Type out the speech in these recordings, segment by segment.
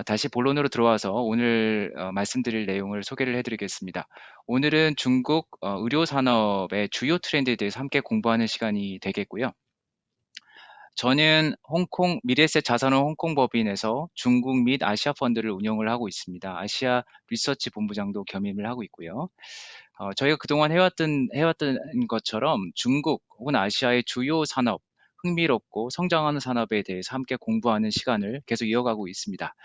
다시 본론으로 들어와서 오늘 말씀드릴 내용을 소개를 해드리겠습니다. 오늘은 중국 의료 산업의 주요 트렌드에 대해서 함께 공부하는 시간이 되겠고요. 저는 홍콩 미래에셋 자산운 홍콩법인에서 중국 및 아시아 펀드를 운영을 하고 있습니다. 아시아 리서치 본부장도 겸임을 하고 있고요. 저희가 그동안 해왔던 것처럼 중국 혹은 아시아의 주요 산업, 흥미롭고 성장하는 산업에 대해서 함께 공부하는 시간을 계속 이어가고 있습니다.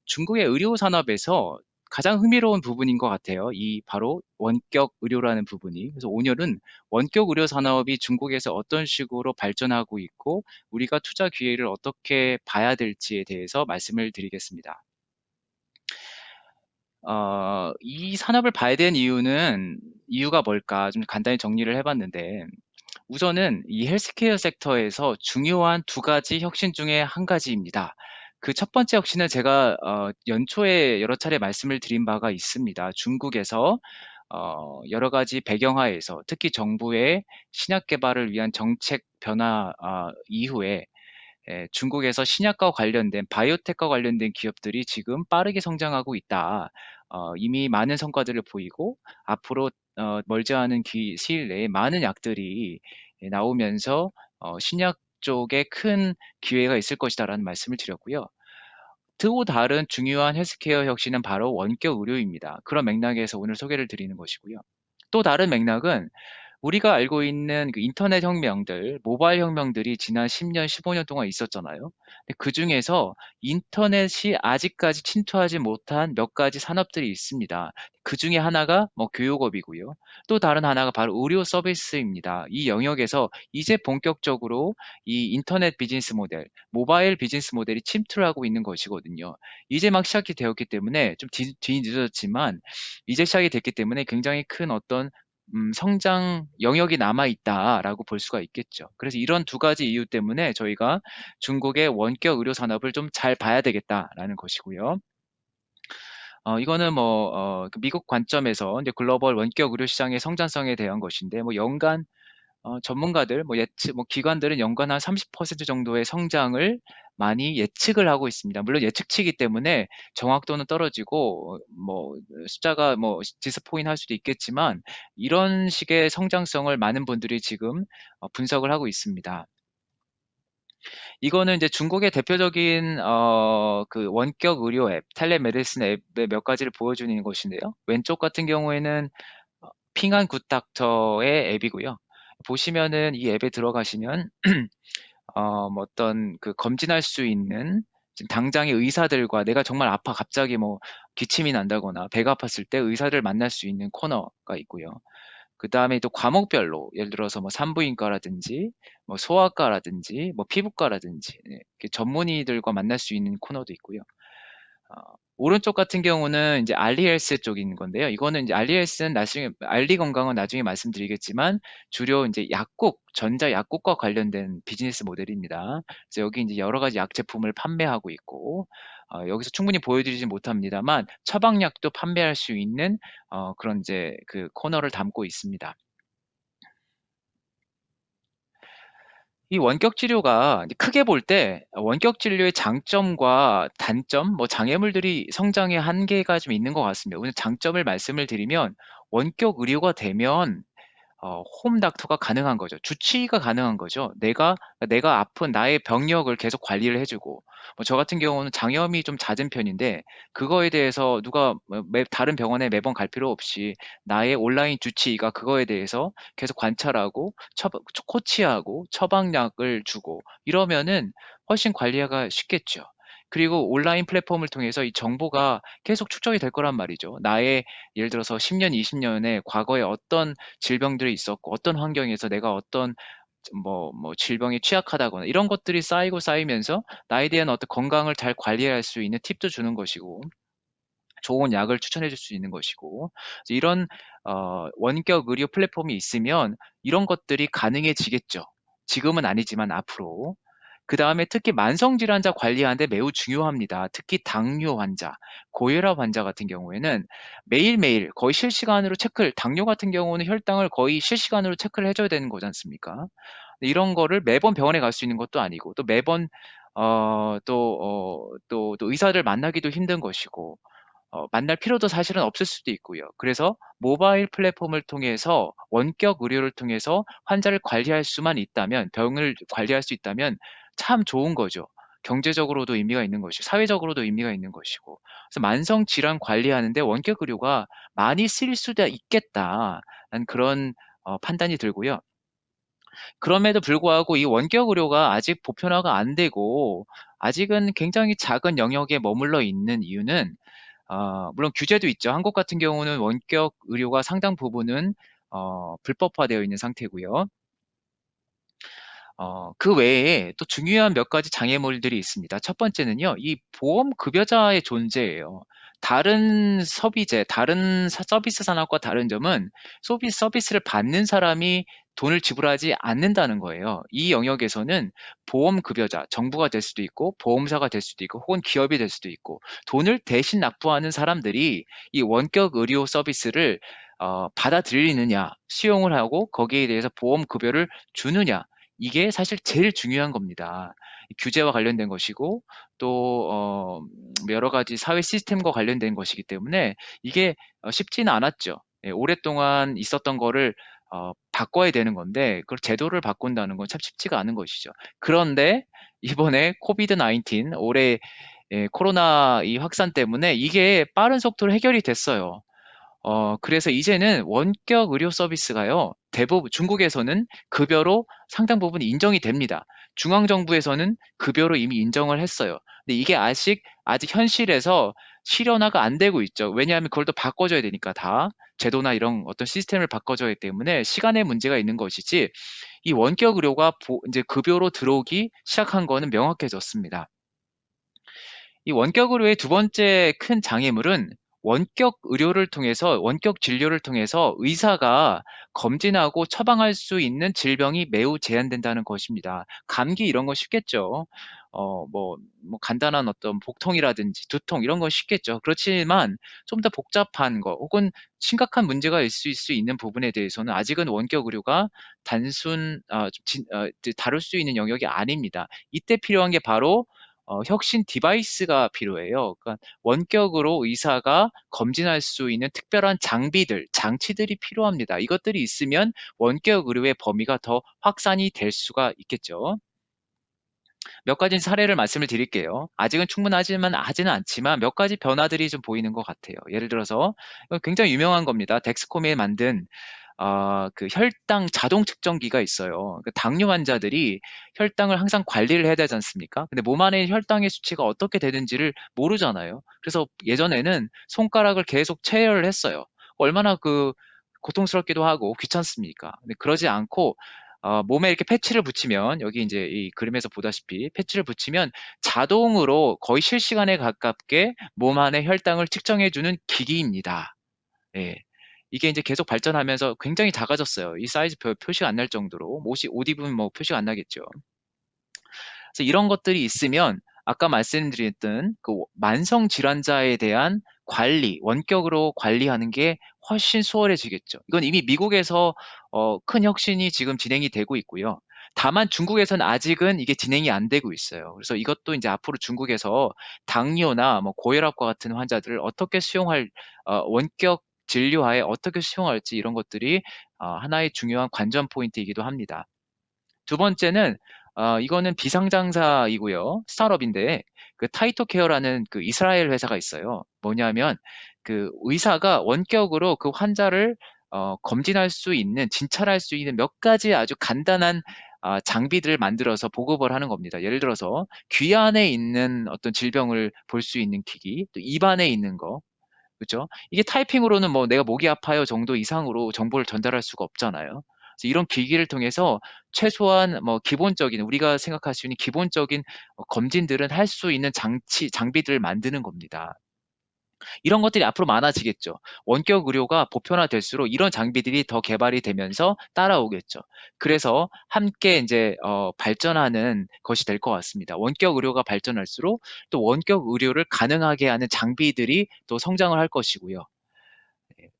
중국의 의료 산업에서 가장 흥미로운 부분인 것 같아요. 이 바로 원격 의료라는 부분이. 그래서 오늘은 원격 의료 산업이 중국에서 어떤 식으로 발전하고 있고 우리가 투자 기회를 어떻게 봐야 될지에 대해서 말씀을 드리겠습니다. 이 산업을 봐야 되는 이유가 뭘까? 좀 간단히 정리를 해봤는데, 우선은 이 헬스케어 섹터에서 중요한 두 가지 혁신 중에 한 가지입니다. 그 첫 번째 혁신은 제가 연초에 여러 차례 말씀을 드린 바가 있습니다. 중국에서 여러 가지 배경하에서 특히 정부의 신약 개발을 위한 정책 변화 이후에 중국에서 신약과 관련된 바이오텍과 관련된 기업들이 지금 빠르게 성장하고 있다. 이미 많은 성과들을 보이고 앞으로 멀지 않은 시일 내에 많은 약들이 나오면서 신약 쪽에 큰 기회가 있을 것이다라는 말씀을 드렸고요. 또 다른 중요한 헬스케어 혁신은 바로 원격 의료입니다. 그런 맥락에서 오늘 소개를 드리는 것이고요. 또 다른 맥락은 우리가 알고 있는 그 인터넷 혁명들, 모바일 혁명들이 지난 10년, 15년 동안 있었잖아요. 그 중에서 인터넷이 아직까지 침투하지 못한 몇 가지 산업들이 있습니다. 그 중에 하나가 뭐 교육업이고요. 또 다른 하나가 바로 의료 서비스입니다. 이 영역에서 이제 본격적으로 이 인터넷 비즈니스 모델, 모바일 비즈니스 모델이 침투를 하고 있는 것이거든요. 이제 막 시작이 되었기 때문에 좀 뒤늦었지만 이제 시작이 됐기 때문에 굉장히 큰 어떤 성장 영역이 남아있다라고 볼 수가 있겠죠. 그래서 이런 두 가지 이유 때문에 저희가 중국의 원격 의료 산업을 좀 잘 봐야 되겠다라는 것이고요. 이거는 그 미국 관점에서 이제 글로벌 원격 의료 시장의 성장성에 대한 것인데, 뭐 연간 전문가들, 기관들은 연간 한 30% 정도의 성장을 많이 예측을 하고 있습니다. 물론 예측치이기 때문에 정확도는 떨어지고, 숫자가 디스포인트할 수도 있겠지만, 이런 식의 성장성을 많은 분들이 지금 분석을 하고 있습니다. 이거는 이제 중국의 대표적인 그 원격 의료 앱, 텔레메디슨 앱의 몇 가지를 보여주는 것인데요. 왼쪽 같은 경우에는 핑한 굿닥터의 앱이고요. 보시면은 이 앱에 들어가시면 어떤 그 검진할 수 있는 지금 당장의 의사들과 내가 정말 아파 갑자기 기침이 난다거나 배가 아팠을 때 의사를 만날 수 있는 코너가 있고요. 그 다음에 또 과목별로 예를 들어서 산부인과라든지 소아과라든지 피부과라든지 이렇게 전문의들과 만날 수 있는 코너도 있고요. 오른쪽 같은 경우는 이제 알리헬스 쪽인 건데요. 이거는 이제 알리헬스는 나중에 알리건강은 나중에 말씀드리겠지만 주로 이제 전자 약국과 관련된 비즈니스 모델입니다. 그래서 여기 이제 여러 가지 약 제품을 판매하고 있고 여기서 충분히 보여드리지 못합니다만 처방약도 판매할 수 있는 그런 이제 그 코너를 담고 있습니다. 이 원격 치료가 크게 볼 때 원격 진료의 장점과 단점, 장애물들이 성장의 한계가 좀 있는 것 같습니다. 오늘 장점을 말씀을 드리면 원격 의료가 되면 홈 닥터가 가능한 거죠. 주치의가 가능한 거죠. 내가 아픈 나의 병력을 계속 관리를 해주고, 저 같은 경우는 장염이 좀 잦은 편인데, 그거에 대해서 누가 다른 병원에 매번 갈 필요 없이 나의 온라인 주치의가 그거에 대해서 계속 관찰하고, 코치하고, 처방약을 주고, 이러면은 훨씬 관리가 쉽겠죠. 그리고 온라인 플랫폼을 통해서 이 정보가 계속 축적이 될 거란 말이죠. 나의 예를 들어서 10년, 20년에 과거에 어떤 질병들이 있었고 어떤 환경에서 내가 어떤 질병에 취약하다거나 이런 것들이 쌓이면서 나에 대한 어떤 건강을 잘 관리할 수 있는 팁도 주는 것이고 좋은 약을 추천해 줄 수 있는 것이고 이런 원격 의료 플랫폼이 있으면 이런 것들이 가능해지겠죠. 지금은 아니지만 앞으로. 그 다음에 특히 만성질환자 관리하는데 매우 중요합니다. 특히 당뇨 환자, 고혈압 환자 같은 경우에는 매일매일 거의 실시간으로 당뇨 같은 경우는 혈당을 거의 실시간으로 체크를 해줘야 되는 거지 않습니까? 이런 거를 매번 병원에 갈 수 있는 것도 아니고 또 매번 또 의사를 만나기도 힘든 것이고, 만날 필요도 사실은 없을 수도 있고요. 그래서 모바일 플랫폼을 통해서 원격 의료를 통해서 환자를 관리할 수만 있다면, 병을 관리할 수 있다면 참 좋은 거죠. 경제적으로도 의미가 있는 것이고, 사회적으로도 의미가 있는 것이고. 그래서 만성 질환 관리하는데 원격 의료가 많이 쓰일 수도 있겠다라는 그런 판단이 들고요. 그럼에도 불구하고 이 원격 의료가 아직 보편화가 안 되고 아직은 굉장히 작은 영역에 머물러 있는 이유는, 물론 규제도 있죠. 한국 같은 경우는 원격 의료가 상당 부분은 불법화되어 있는 상태고요. 그 외에 또 중요한 몇 가지 장애물들이 있습니다. 첫 번째는요, 이 보험 급여자의 존재예요. 다른 소비재, 다른 서비스 산업과 다른 점은 서비스를 받는 사람이 돈을 지불하지 않는다는 거예요. 이 영역에서는 보험 급여자, 정부가 될 수도 있고, 보험사가 될 수도 있고, 혹은 기업이 될 수도 있고, 돈을 대신 납부하는 사람들이 이 원격 의료 서비스를 받아들이느냐, 수용을 하고 거기에 대해서 보험 급여를 주느냐, 이게 사실 제일 중요한 겁니다. 규제와 관련된 것이고 또 여러 가지 사회 시스템과 관련된 것이기 때문에 이게 쉽지는 않았죠. 예, 오랫동안 있었던 거를 바꿔야 되는 건데 그걸 제도를 바꾼다는 건 참 쉽지가 않은 것이죠. 그런데 이번에 코비드 19 올해 코로나 이 확산 때문에 이게 빠른 속도로 해결이 됐어요. 그래서 이제는 원격 의료 서비스가요, 대부분, 중국에서는 급여로 상당 부분 인정이 됩니다. 중앙정부에서는 급여로 이미 인정을 했어요. 근데 이게 아직 현실에서 실현화가 안 되고 있죠. 왜냐하면 그걸 또 바꿔줘야 되니까 다. 제도나 이런 어떤 시스템을 바꿔줘야 하기 때문에 시간의 문제가 있는 것이지, 이 원격 의료가 이제 급여로 들어오기 시작한 거는 명확해졌습니다. 이 원격 의료의 두 번째 큰 장애물은 원격 진료를 통해서 의사가 검진하고 처방할 수 있는 질병이 매우 제한된다는 것입니다. 감기 이런 거 쉽겠죠. 뭐 간단한 어떤 복통이라든지 두통 이런 건 쉽겠죠. 그렇지만 좀 더 복잡한 거 혹은 심각한 문제가 있을 수 있는 부분에 대해서는 아직은 원격 의료가 다룰 수 있는 영역이 아닙니다. 이때 필요한 게 바로 혁신 디바이스가 필요해요. 그러니까 원격으로 의사가 검진할 수 있는 특별한 장치들이 필요합니다. 이것들이 있으면 원격 의료의 범위가 더 확산이 될 수가 있겠죠. 몇 가지 사례를 말씀을 드릴게요. 아직은 충분하지만 하지는 않지만 몇 가지 변화들이 좀 보이는 것 같아요. 예를 들어서 굉장히 유명한 겁니다. 덱스콤이 만든 그 혈당 자동 측정기가 있어요. 그 당뇨 환자들이 혈당을 항상 관리를 해야 되지 않습니까? 근데 몸 안에 혈당의 수치가 어떻게 되는지를 모르잖아요. 그래서 예전에는 손가락을 계속 체열을 했어요. 얼마나 고통스럽기도 하고 귀찮습니까? 근데 그러지 않고 몸에 이렇게 패치를 붙이면, 여기 이제 이 그림에서 보다시피 패치를 붙이면 자동으로 거의 실시간에 가깝게 몸 안의 혈당을 측정해주는 기기입니다. 예. 이게 이제 계속 발전하면서 굉장히 작아졌어요. 이 사이즈 표시가 안 날 정도로. 옷 입으면 뭐 표시가 안 나겠죠. 그래서 이런 것들이 있으면 아까 말씀드렸던 그 만성 질환자에 대한 원격으로 관리하는 게 훨씬 수월해지겠죠. 이건 이미 미국에서 큰 혁신이 지금 진행이 되고 있고요. 다만 중국에서는 아직은 이게 진행이 안 되고 있어요. 그래서 이것도 이제 앞으로 중국에서 당뇨나 뭐 고혈압과 같은 환자들을 어떻게 원격 진료하에 어떻게 수용할지, 이런 것들이 하나의 중요한 관전 포인트이기도 합니다. 두 번째는 이거는 비상장사이고요. 스타트업인데 그 타이토 케어라는 그 이스라엘 회사가 있어요. 뭐냐면 그 의사가 원격으로 그 환자를 검진할 수 있는, 진찰할 수 있는 몇 가지 아주 간단한 장비들을 만들어서 보급을 하는 겁니다. 예를 들어서 귀 안에 있는 어떤 질병을 볼 수 있는 기기, 또 입 안에 있는 거, 그죠? 이게 타이핑으로는 뭐 내가 목이 아파요 정도 이상으로 정보를 전달할 수가 없잖아요. 그래서 이런 기기를 통해서 최소한 뭐 기본적인, 우리가 생각할 수 있는 기본적인 검진들은 할 수 있는 장비들을 만드는 겁니다. 이런 것들이 앞으로 많아지겠죠. 원격 의료가 보편화될수록 이런 장비들이 더 개발이 되면서 따라오겠죠. 그래서 함께 이제 발전하는 것이 될 것 같습니다. 원격 의료가 발전할수록 또 원격 의료를 가능하게 하는 장비들이 또 성장을 할 것이고요.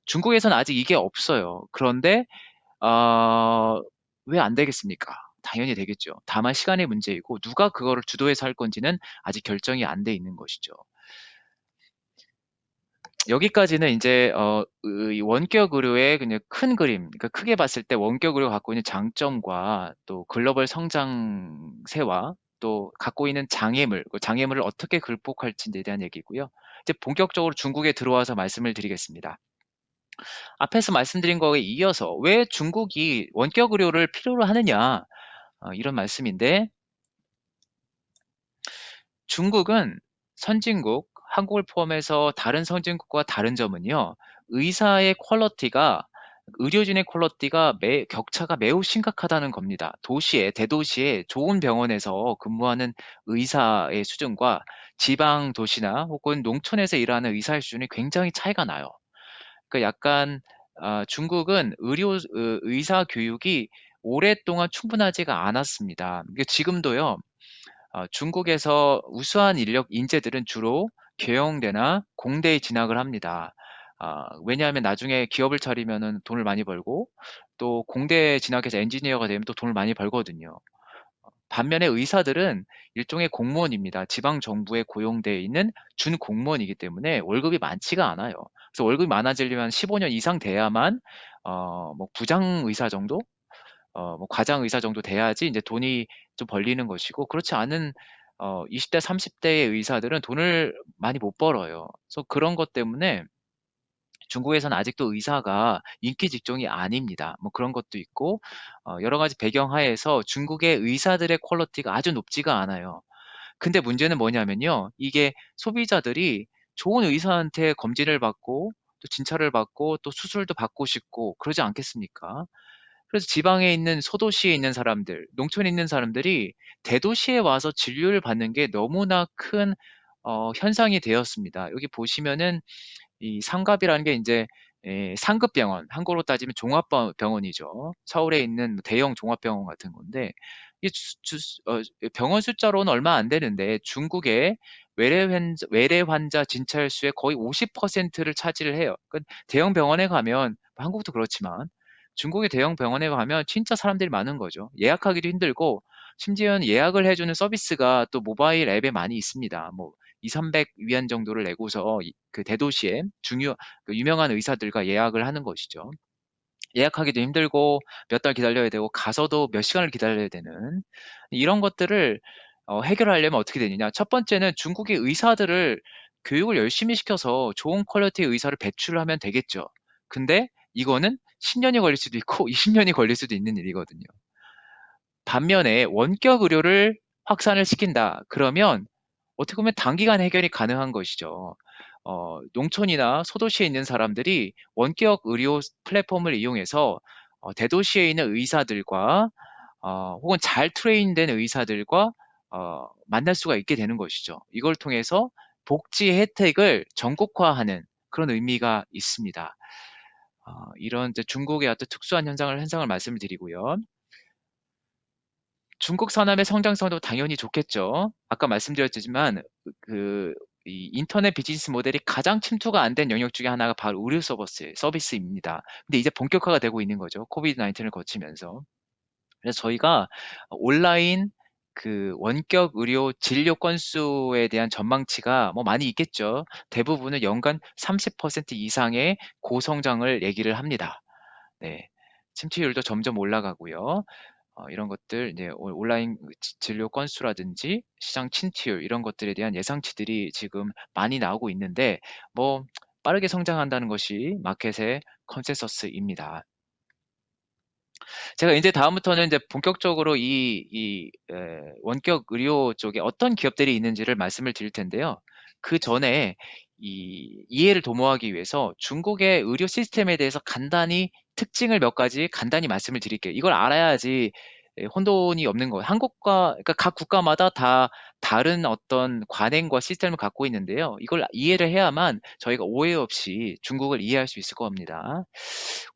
중국에서는 아직 이게 없어요. 그런데 왜 안 되겠습니까? 당연히 되겠죠. 다만 시간의 문제이고 누가 그거를 주도해서 할 건지는 아직 결정이 안 돼 있는 것이죠. 여기까지는 이제 이 원격 의료의 그냥 큰 그림, 그러니까 크게 봤을 때 원격 의료가 갖고 있는 장점과 또 글로벌 성장세와 또 갖고 있는 장애물, 그 장애물을 어떻게 극복할지에 대한 얘기고요. 이제 본격적으로 중국에 들어와서 말씀을 드리겠습니다. 앞에서 말씀드린 거에 이어서 왜 중국이 원격 의료를 필요로 하느냐, 이런 말씀인데, 중국은 선진국, 한국을 포함해서 다른 선진국과 다른 점은요, 의사의 퀄리티가, 의료진의 퀄리티가 격차가 매우 심각하다는 겁니다. 대도시에 좋은 병원에서 근무하는 의사의 수준과 지방 도시나 혹은 농촌에서 일하는 의사의 수준이 굉장히 차이가 나요. 그러니까 약간 중국은 의사 교육이 오랫동안 충분하지가 않았습니다. 지금도요, 중국에서 우수한 인재들은 주로 경영대나 공대에 진학을 합니다. 왜냐하면 나중에 기업을 차리면은 돈을 많이 벌고 또 공대에 진학해서 엔지니어가 되면 또 돈을 많이 벌거든요. 반면에 의사들은 일종의 공무원입니다. 지방 정부에 고용되어 있는 준 공무원이기 때문에 월급이 많지가 않아요. 그래서 월급이 많아지려면 15년 이상 돼야만 뭐 부장 의사 정도, 뭐 과장 의사 정도 돼야지 이제 돈이 좀 벌리는 것이고, 그렇지 않은 20대, 30대의 의사들은 돈을 많이 못 벌어요. 그래서 그런 것 때문에 중국에서는 아직도 의사가 인기 직종이 아닙니다. 뭐 그런 것도 있고, 여러 가지 배경 하에서 중국의 의사들의 퀄리티가 아주 높지가 않아요. 근데 문제는 뭐냐면요. 이게 소비자들이 좋은 의사한테 검진을 받고 또 진찰을 받고 또 수술도 받고 싶고 그러지 않겠습니까? 그래서 지방에 있는 소도시에 있는 사람들, 농촌에 있는 사람들이 대도시에 와서 진료를 받는 게 너무나 큰 현상이 되었습니다. 여기 보시면은 이 상갑이라는 게 이제 상급병원, 한국으로 따지면 종합병원이죠. 서울에 있는 대형 종합병원 같은 건데, 이 병원 숫자로는 얼마 안 되는데 중국의 외래 환자 진찰 수의 거의 50%를 차지를 해요. 대형 병원에 가면, 한국도 그렇지만 중국의 대형 병원에 가면 진짜 사람들이 많은 거죠. 예약하기도 힘들고, 심지어는 예약을 해주는 서비스가 또 모바일 앱에 많이 있습니다. 뭐 2, 300위안 정도를 내고서 그 대도시에 그 유명한 의사들과 예약을 하는 것이죠. 예약하기도 힘들고 몇 달 기다려야 되고 가서도 몇 시간을 기다려야 되는 이런 것들을 해결하려면 어떻게 되느냐. 첫 번째는 중국의 의사들을 교육을 열심히 시켜서 좋은 퀄리티의 의사를 배출하면 되겠죠. 근데 이거는 10년이 걸릴 수도 있고 20년이 걸릴 수도 있는 일이거든요. 반면에 원격 의료를 확산을 시킨다. 그러면 어떻게 보면 단기간 해결이 가능한 것이죠. 농촌이나 소도시에 있는 사람들이 원격 의료 플랫폼을 이용해서 대도시에 있는 의사들과 혹은 잘 트레인된 의사들과 만날 수가 있게 되는 것이죠. 이걸 통해서 복지 혜택을 전국화하는 그런 의미가 있습니다. 이런 이제 중국의 어떤 특수한 현상을 말씀을 드리고요. 중국 산업의 성장성도 당연히 좋겠죠. 아까 말씀드렸지만 그 이 인터넷 비즈니스 모델이 가장 침투가 안 된 영역 중에 하나가 바로 의료 서비스입니다. 근데 이제 본격화가 되고 있는 거죠. 코비드 19을 거치면서. 그래서 저희가 온라인 그 원격 의료 진료 건수에 대한 전망치가 뭐 많이 있겠죠. 대부분은 연간 30% 이상의 고성장을 얘기를 합니다. 네. 침투율도 점점 올라가고요. 이런 것들 이제 온라인 진료 건수라든지 시장 침투율 이런 것들에 대한 예상치들이 지금 많이 나오고 있는데 뭐 빠르게 성장한다는 것이 마켓의 컨센서스입니다. 제가 이제 다음부터는 이제 본격적으로 원격 의료 쪽에 어떤 기업들이 있는지를 말씀을 드릴 텐데요. 그 전에 이해를 도모하기 위해서 중국의 의료 시스템에 대해서 간단히 특징을 몇 가지 간단히 말씀을 드릴게요. 이걸 알아야지 혼돈이 없는 거예요. 그러니까 각 국가마다 다 다른 어떤 관행과 시스템을 갖고 있는데요. 이걸 이해를 해야만 저희가 오해 없이 중국을 이해할 수 있을 겁니다.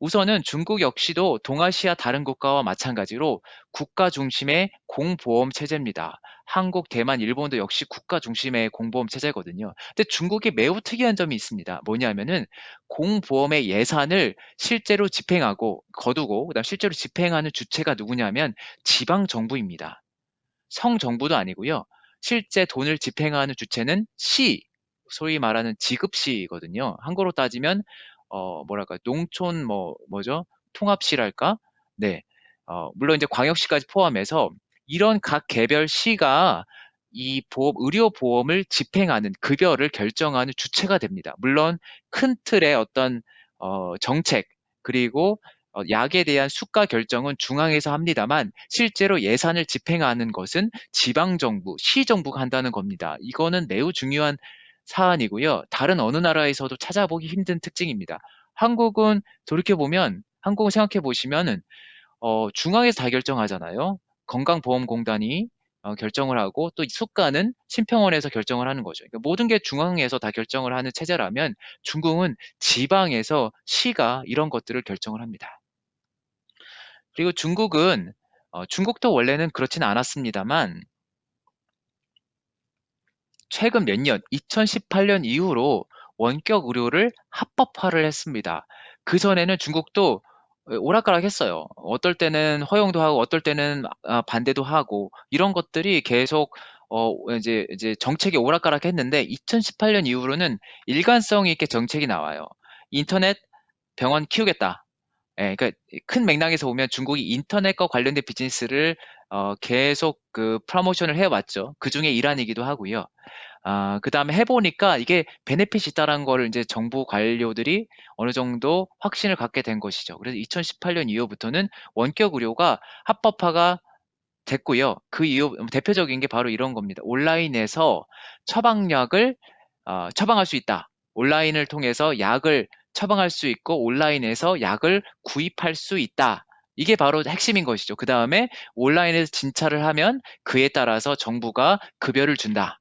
우선은 중국 역시도 동아시아 다른 국가와 마찬가지로 국가 중심의 공보험 체제입니다. 한국, 대만, 일본도 역시 국가 중심의 공보험 체제거든요. 근데 중국이 매우 특이한 점이 있습니다. 뭐냐면은 공보험의 예산을 실제로 집행하고 거두고 그다음 실제로 집행하는 주체가 누구냐면 지방 정부입니다. 성정부도 아니고요. 실제 돈을 집행하는 주체는 시, 소위 말하는 지급시거든요. 한국으로 따지면 뭐랄까 농촌 뭐죠? 통합시랄까? 네. 물론 이제 광역시까지 포함해서 이런 각 개별 시가 이 보험, 의료 보험을 집행하는 급여를 결정하는 주체가 됩니다. 물론 큰 틀의 어떤 정책 그리고 약에 대한 수가 결정은 중앙에서 합니다만 실제로 예산을 집행하는 것은 지방정부, 시정부가 한다는 겁니다. 이거는 매우 중요한 사안이고요. 다른 어느 나라에서도 찾아보기 힘든 특징입니다. 한국은 돌이켜보면, 한국을 생각해 보시면은, 중앙에서 다 결정하잖아요. 건강보험공단이 결정을 하고 또 수가는 심평원에서 결정을 하는 거죠. 그러니까 모든 게 중앙에서 다 결정을 하는 체제라면 중국은 지방에서 시가 이런 것들을 결정을 합니다. 그리고 중국은 중국도 원래는 그렇지는 않았습니다만 최근 몇 년, 2018년 이후로 원격 의료를 합법화를 했습니다. 그전에는 중국도 오락가락했어요. 어떨 때는 허용도 하고 어떨 때는 반대도 하고 이런 것들이 계속 이제 정책이 오락가락했는데 2018년 이후로는 일관성 있게 정책이 나와요. 인터넷 병원 키우겠다. 예, 그러니까 큰 맥락에서 보면 중국이 인터넷과 관련된 비즈니스를 계속 그 프로모션을 해왔죠. 그 중에 일환이기도 하고요. 그 다음에 해보니까 이게 베네핏이 있다는 거를 이제 정부 관료들이 어느 정도 확신을 갖게 된 것이죠. 그래서 2018년 이후부터는 원격 의료가 합법화가 됐고요. 그 이후 대표적인 게 바로 이런 겁니다. 온라인에서 처방약을 처방할 수 있다. 온라인을 통해서 약을 처방할 수 있고 온라인에서 약을 구입할 수 있다. 이게 바로 핵심인 것이죠. 그 다음에 온라인에서 진찰을 하면 그에 따라서 정부가 급여를 준다.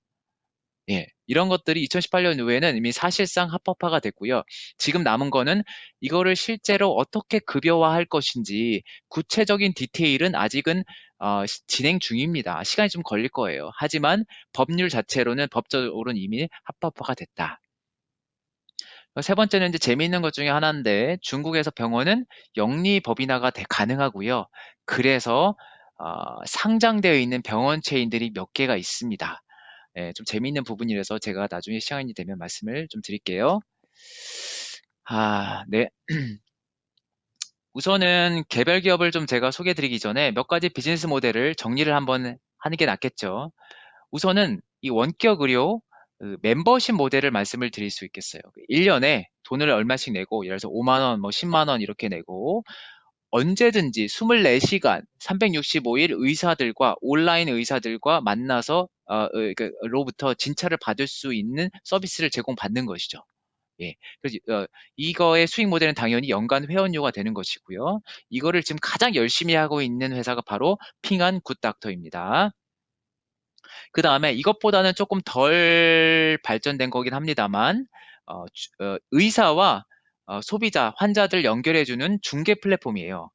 예, 이런 것들이 2018년 이후에는 이미 사실상 합법화가 됐고요. 지금 남은 거는 이거를 실제로 어떻게 급여화할 것인지 구체적인 디테일은 아직은 진행 중입니다. 시간이 좀 걸릴 거예요. 하지만 법률 자체로는 법적으로는 이미 합법화가 됐다. 세 번째는 이제 재미있는 것 중에 하나인데 중국에서 병원은 영리법인화가 가능하고요. 그래서 상장되어 있는 병원 체인들이 몇 개가 있습니다. 예, 좀 재미있는 부분이라서 제가 나중에 시간이 되면 말씀을 좀 드릴게요. 네. 우선은 개별 기업을 좀 제가 소개해 드리기 전에 몇 가지 비즈니스 모델을 정리를 한번 하는 게 낫겠죠. 우선은 이 원격 의료 그 멤버십 모델을 말씀을 드릴 수 있겠어요. 1년에 돈을 얼마씩 내고, 예를 들어서 5만 원, 뭐 10만 원 이렇게 내고, 언제든지 24시간, 365일 의사들과 온라인 의사들과 만나서 로부터 진찰을 받을 수 있는 서비스를 제공받는 것이죠. 예. 그래서 이거의 수익 모델은 당연히 연간 회원료가 되는 것이고요. 이거를 지금 가장 열심히 하고 있는 회사가 바로 핑한 굿닥터입니다. 그 다음에 이것보다는 조금 덜 발전된 거긴 합니다만, 의사와 소비자, 환자들 연결해주는 중개 플랫폼이에요.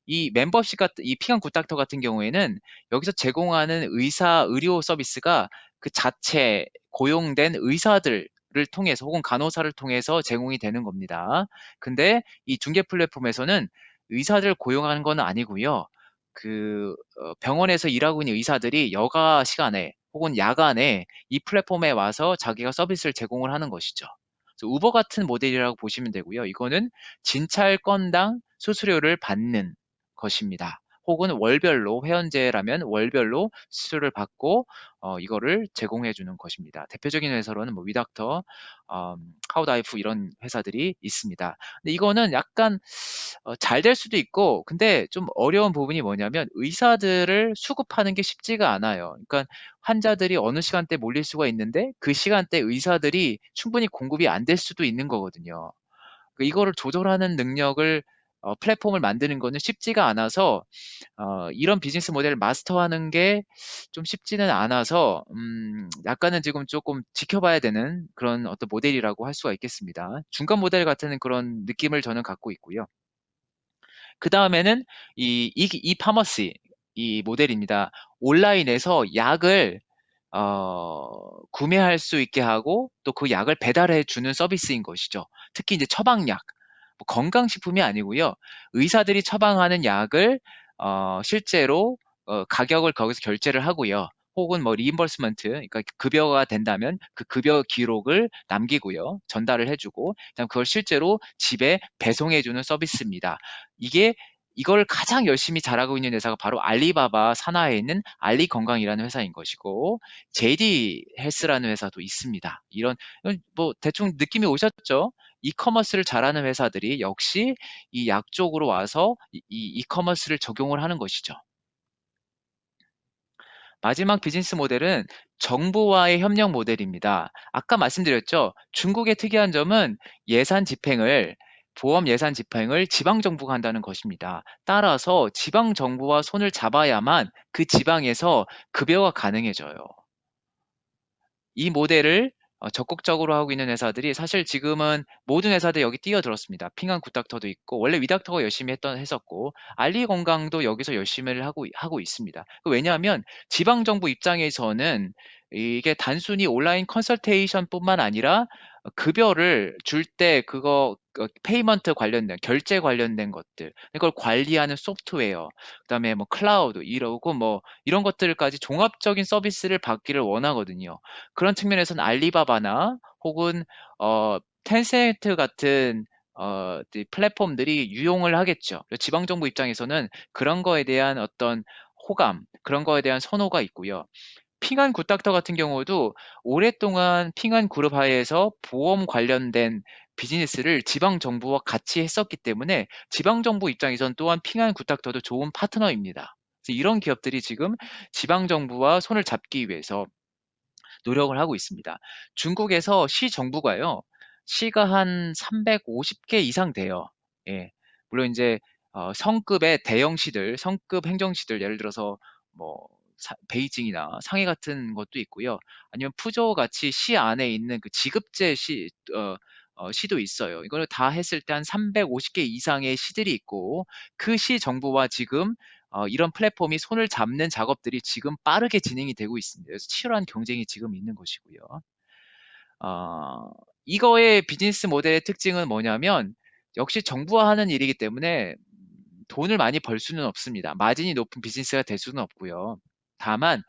이 멤버십 같은 이 피감 굿닥터 같은 경우에는 여기서 제공하는 의사 의료 서비스가 그 자체 고용된 의사들을 통해서 혹은 간호사를 통해서 제공이 되는 겁니다. 근데 이 중개 플랫폼에서는 의사들 고용하는 건 아니고요. 그 병원에서 일하고 있는 의사들이 여가 시간에 혹은 야간에 이 플랫폼에 와서 자기가 서비스를 제공을 하는 것이죠. 그래서 우버 같은 모델이라고 보시면 되고요. 이거는 진찰 건당 수수료를 받는 것입니다. 혹은 월별로 회원제라면 월별로 수수료를 받고 이거를 제공해 주는 것입니다. 대표적인 회사로는 뭐 위닥터, 하우다이프 이런 회사들이 있습니다. 근데 이거는 약간 잘 될 수도 있고 근데 좀 어려운 부분이 뭐냐면 의사들을 수급하는 게 쉽지가 않아요. 그러니까 환자들이 어느 시간대 몰릴 수가 있는데 그 시간대 의사들이 충분히 공급이 안 될 수도 있는 거거든요. 이거를 조절하는 능력을 플랫폼을 만드는 거는 쉽지가 않아서 이런 비즈니스 모델을 마스터하는 게 좀 쉽지는 않아서 약간은 지금 조금 지켜봐야 되는 그런 어떤 모델이라고 할 수가 있겠습니다. 중간 모델 같은 그런 느낌을 저는 갖고 있고요. 그 다음에는 이 파머시 이 모델입니다. 온라인에서 약을 구매할 수 있게 하고 또 그 약을 배달해 주는 서비스인 것이죠. 특히 이제 처방약, 뭐 건강식품이 아니고요. 의사들이 처방하는 약을 실제로 가격을 거기서 결제를 하고요. 혹은 뭐 리임버스먼트, 그러니까 급여가 된다면 그 급여 기록을 남기고요. 전달을 해주고, 그다음 그걸 실제로 집에 배송해주는 서비스입니다. 이게 이걸 가장 열심히 잘하고 있는 회사가 바로 알리바바 산하에 있는 알리건강이라는 회사인 것이고, JD 헬스라는 회사도 있습니다. 이런 뭐 대충 느낌이 오셨죠? 이커머스를 잘하는 회사들이 역시 이 약 쪽으로 와서 이 이커머스를 적용을 하는 것이죠. 마지막 비즈니스 모델은 정부와의 협력 모델입니다. 아까 말씀드렸죠. 중국의 특이한 점은 예산 집행을 보험 예산 집행을 지방 정부가 한다는 것입니다. 따라서 지방 정부와 손을 잡아야만 그 지방에서 급여가 가능해져요. 이 모델을 적극적으로 하고 있는 회사들이 사실 지금은 모든 회사들이 여기 뛰어들었습니다. 핑한 굿닥터도 있고 원래 위닥터가 열심히 했었고 알리건강도 여기서 열심히 하고 있습니다. 왜냐하면 지방정부 입장에서는 이게 단순히 온라인 컨설테이션뿐만 아니라 급여를 줄 때 그거 페이먼트 관련된 결제 관련된 것들 이걸 관리하는 소프트웨어 그다음에 뭐 클라우드 이러고 뭐 이런 것들까지 종합적인 서비스를 받기를 원하거든요. 그런 측면에서는 알리바바나 혹은 텐센트 같은 이 플랫폼들이 유용을 하겠죠. 지방 정부 입장에서는 그런 거에 대한 어떤 호감, 그런 거에 대한 선호가 있고요. 핑한 굿닥터 같은 경우도 오랫동안 핑한 그룹 하에서 보험 관련된 비즈니스를 지방 정부와 같이 했었기 때문에 지방 정부 입장에선 또한 핑한 굿닥터도 좋은 파트너입니다. 그래서 이런 기업들이 지금 지방 정부와 손을 잡기 위해서 노력을 하고 있습니다. 중국에서 시 정부가요, 시가 한 350개 이상 돼요. 예. 물론 이제 성급의 대형 시들, 성급 행정시들, 예를 들어서 뭐 베이징이나 상해 같은 것도 있고요. 아니면 푸저우 같이 시 안에 있는 그 지급제 시도 있어요. 이거를 다 했을 때 한 350개 이상의 시들이 있고 그 시 정부와 지금 이런 플랫폼이 손을 잡는 작업들이 지금 빠르게 진행이 되고 있습니다. 그래서 치열한 경쟁이 지금 있는 것이고요. 어, 이거의 비즈니스 모델의 특징은 뭐냐면 역시 정부와 하는 일이기 때문에 돈을 많이 벌 수는 없습니다. 마진이 높은 비즈니스가 될 수는 없고요. 다만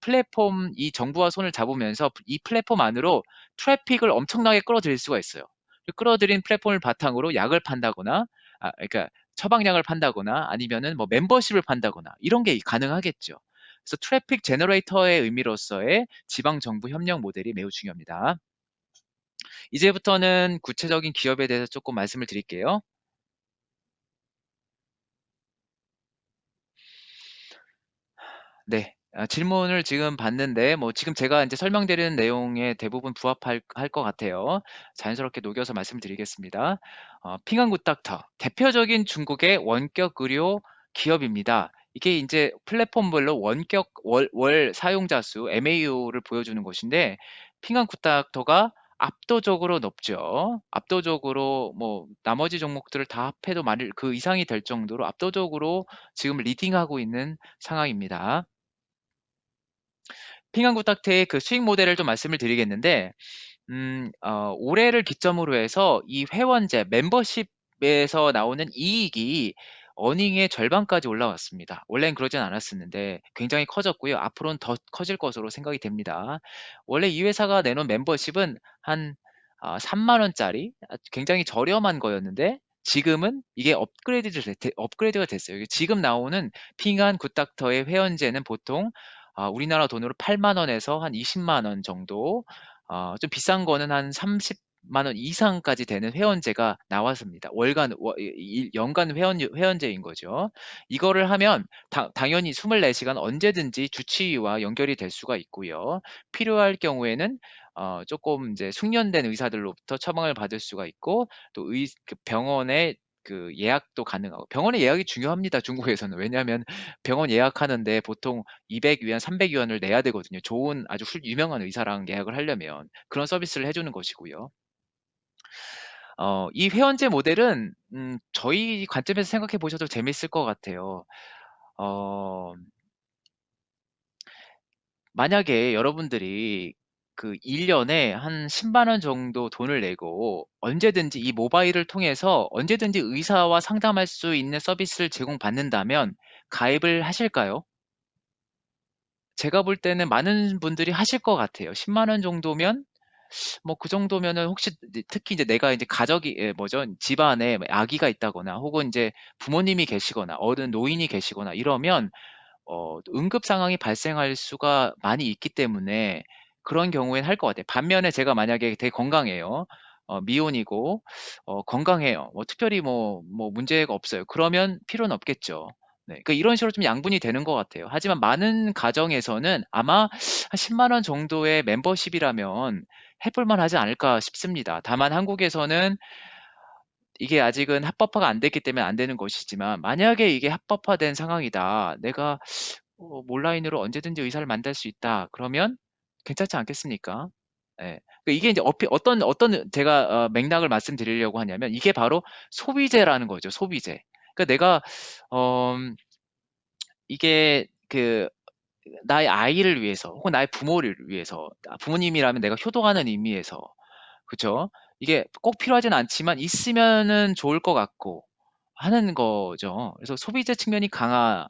플랫폼 이 정부와 손을 잡으면서 이 플랫폼 안으로 트래픽을 엄청나게 끌어들일 수가 있어요. 끌어들인 플랫폼을 바탕으로 약을 판다거나, 그러니까 처방약을 판다거나 아니면은 뭐 멤버십을 판다거나 이런 게 가능하겠죠. 그래서 트래픽 제너레이터의 의미로서의 지방 정부 협력 모델이 매우 중요합니다. 이제부터는 구체적인 기업에 대해서 조금 말씀을 드릴게요. 네. 질문을 지금 봤는데 뭐 지금 제가 이제 설명드리는 내용에 대부분 부합할 것 같아요. 자연스럽게 녹여서 말씀드리겠습니다. 핑안굿닥터 대표적인 중국의 원격 의료 기업입니다. 이게 이제 플랫폼별로 원격 월 사용자 수 MAU를 보여주는 것인데 핑안굿닥터가 압도적으로 높죠. 압도적으로 뭐 나머지 종목들을 다 합해도 많을 그 이상이 될 정도로 압도적으로 지금 리딩하고 있는 상황입니다. 핑한구탁트의 그 수익 모델을 좀 말씀을 드리겠는데, 올해를 기점으로 해서 이 회원제, 멤버십에서 나오는 이익이 어닝의 절반까지 올라왔습니다. 원래는 그러진 않았었는데 굉장히 커졌고요. 앞으로는 더 커질 것으로 생각이 됩니다. 원래 이 회사가 내놓은 멤버십은 한 3만 원짜리 굉장히 저렴한 거였는데 지금은 이게 업그레이드가 됐어요. 지금 나오는 핑한 굿닥터의 회원제는 보통 우리나라 돈으로 8만 원에서 한 20만 원 정도, 좀 비싼 거는 한 30만 원 이상까지 되는 회원제가 나왔습니다. 연간 회원제인 거죠. 이거를 하면 당연히 24시간 언제든지 주치의와 연결이 될 수가 있고요. 필요할 경우에는 조금 이제 숙련된 의사들로부터 처방을 받을 수가 있고 또 그 병원의 그 예약도 가능하고 병원의 예약이 중요합니다. 중국에서는. 왜냐하면 병원 예약하는데 보통 200위안, 300위안을 내야 되거든요. 좋은 아주 유명한 의사랑 예약을 하려면 그런 서비스를 해주는 것이고요. 이 회원제 모델은 저희 관점에서 생각해 보셔도 재밌을 것 같아요. 어, 만약에 여러분들이 그 1년에 한 10만 원 정도 돈을 내고 언제든지 이 모바일을 통해서 언제든지 의사와 상담할 수 있는 서비스를 제공받는다면 가입을 하실까요? 제가 볼 때는 많은 분들이 하실 것 같아요. 10만 원 정도면 뭐 그 정도면은 혹시 특히 이제 내가 이제 가족이 뭐죠? 집안에 아기가 있다거나 혹은 이제 부모님이 계시거나 어른 노인이 계시거나 이러면 응급 상황이 발생할 수가 많이 있기 때문에 그런 경우에는 할 것 같아요. 반면에 제가 만약에 되게 건강해요. 미혼이고 건강해요. 뭐 특별히 뭐 문제가 없어요. 그러면 필요는 없겠죠. 네. 그러니까 이런 식으로 좀 양분이 되는 것 같아요. 하지만 많은 가정에서는 아마 한 10만 원 정도의 멤버십이라면 해볼 만하지 않을까 싶습니다. 다만 한국에서는 이게 아직은 합법화가 안 됐기 때문에 안 되는 것이지만 만약에 이게 합법화된 상황이다. 내가 온라인으로 언제든지 의사를 만날 수 있다. 그러면 괜찮지 않겠습니까? 예. 그러니까 이게 이제 어떤 제가 맥락을 말씀드리려고 하냐면 이게 바로 소비재라는 거죠. 소비재. 그러니까 내가 어, 이게 그 나의 아이를 위해서 혹은 나의 부모를 위해서 부모님이라면 내가 효도하는 의미에서 그쵸? 이게 꼭 필요하진 않지만 있으면은 좋을 것 같고 하는 거죠. 그래서 소비재 측면이 강한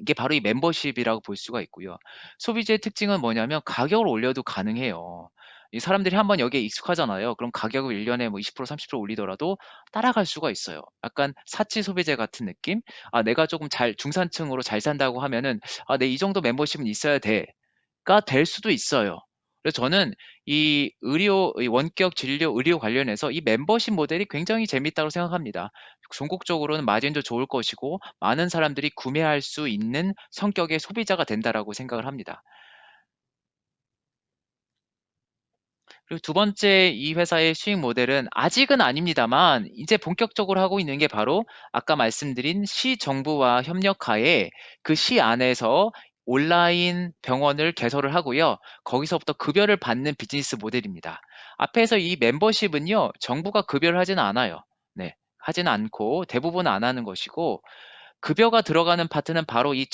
게 바로 이 멤버십이라고 볼 수가 있고요. 소비재의 특징은 뭐냐면 가격을 올려도 가능해요. 이 사람들이 한번 여기에 익숙하잖아요. 그럼 가격을 1년에 뭐 20% 30% 올리더라도 따라갈 수가 있어요. 약간 사치 소비재 같은 느낌? 아, 내가 조금 중산층으로 잘 산다고 하면은 아, 내 이 정도 멤버십은 있어야 돼. 가 될 수도 있어요. 그래서 저는 이 원격 진료 의료 관련해서 이 멤버십 모델이 굉장히 재밌다고 생각합니다. 궁극적으로는 마진도 좋을 것이고 많은 사람들이 구매할 수 있는 성격의 소비자가 된다라고 생각을 합니다. 그리고 두 번째 이 회사의 수익 모델은 아직은 아닙니다만 이제 본격적으로 하고 있는 게 바로 아까 말씀드린 시 정부와 협력하에 그 시 안에서 온라인 병원을 개설을 하고요. 거기서부터 급여를 받는 비즈니스 모델입니다. 앞에서 이 멤버십은요, 정부가 급여를 하지는 않아요. 네, 하지는 않고 대부분 안 하는 것이고 급여가 들어가는 파트는 바로 이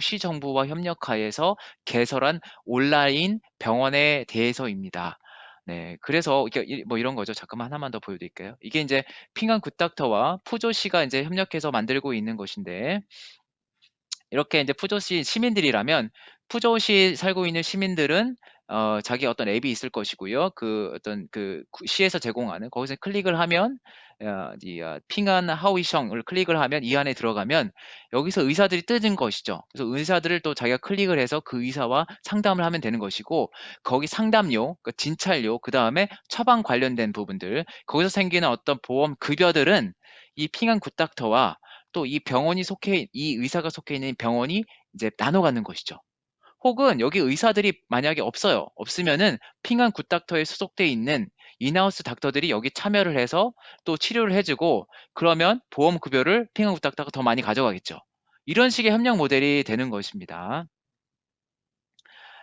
시정부와 협력하에서 개설한 온라인 병원에 대해서입니다. 네, 그래서 뭐 이런 거죠. 잠깐만 하나만 더 보여드릴게요. 이게 이제 핑한 굿닥터와 푸조시가 이제 협력해서 만들고 있는 것인데 이렇게 이제 푸조시 시민들이라면 푸조시 살고 있는 시민들은 자기 어떤 앱이 있을 것이고요. 그 어떤 그 시에서 제공하는 거기서 클릭을 하면 핑한 하위성을 클릭을 하면 이 안에 들어가면 여기서 의사들이 뜨는 것이죠. 그래서 의사들을 또 자기가 클릭을 해서 그 의사와 상담을 하면 되는 것이고 거기 상담료, 그 진찰료, 그 다음에 처방 관련된 부분들 거기서 생기는 어떤 보험 급여들은 이 핑한 굿닥터와 또 이 의사가 속해 있는 병원이 이제 나눠 갖는 것이죠. 혹은 여기 의사들이 만약에 없어요. 없으면은 핑한 굿닥터에 소속돼 있는 인하우스 닥터들이 여기 참여를 해서 또 치료를 해주고 그러면 보험 급여를 핑한 굿닥터가 더 많이 가져가겠죠. 이런 식의 협력 모델이 되는 것입니다.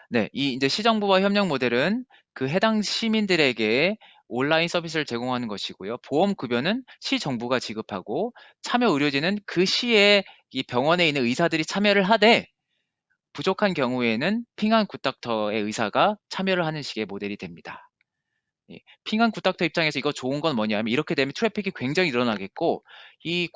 네, 이 이제 시정부와 협력 모델은 그 해당 시민들에게 온라인 서비스를 제공하는 것이고요. 보험 급여는 시정부가 지급하고 참여 의료진은 그 시에 이 병원에 있는 의사들이 참여를 하되 부족한 경우에는 핑한 굿닥터의 의사가 참여를 하는 식의 모델이 됩니다. 예, 핑한 굿닥터 입장에서 이거 좋은 건 뭐냐면 이렇게 되면 트래픽이 굉장히 늘어나겠고 이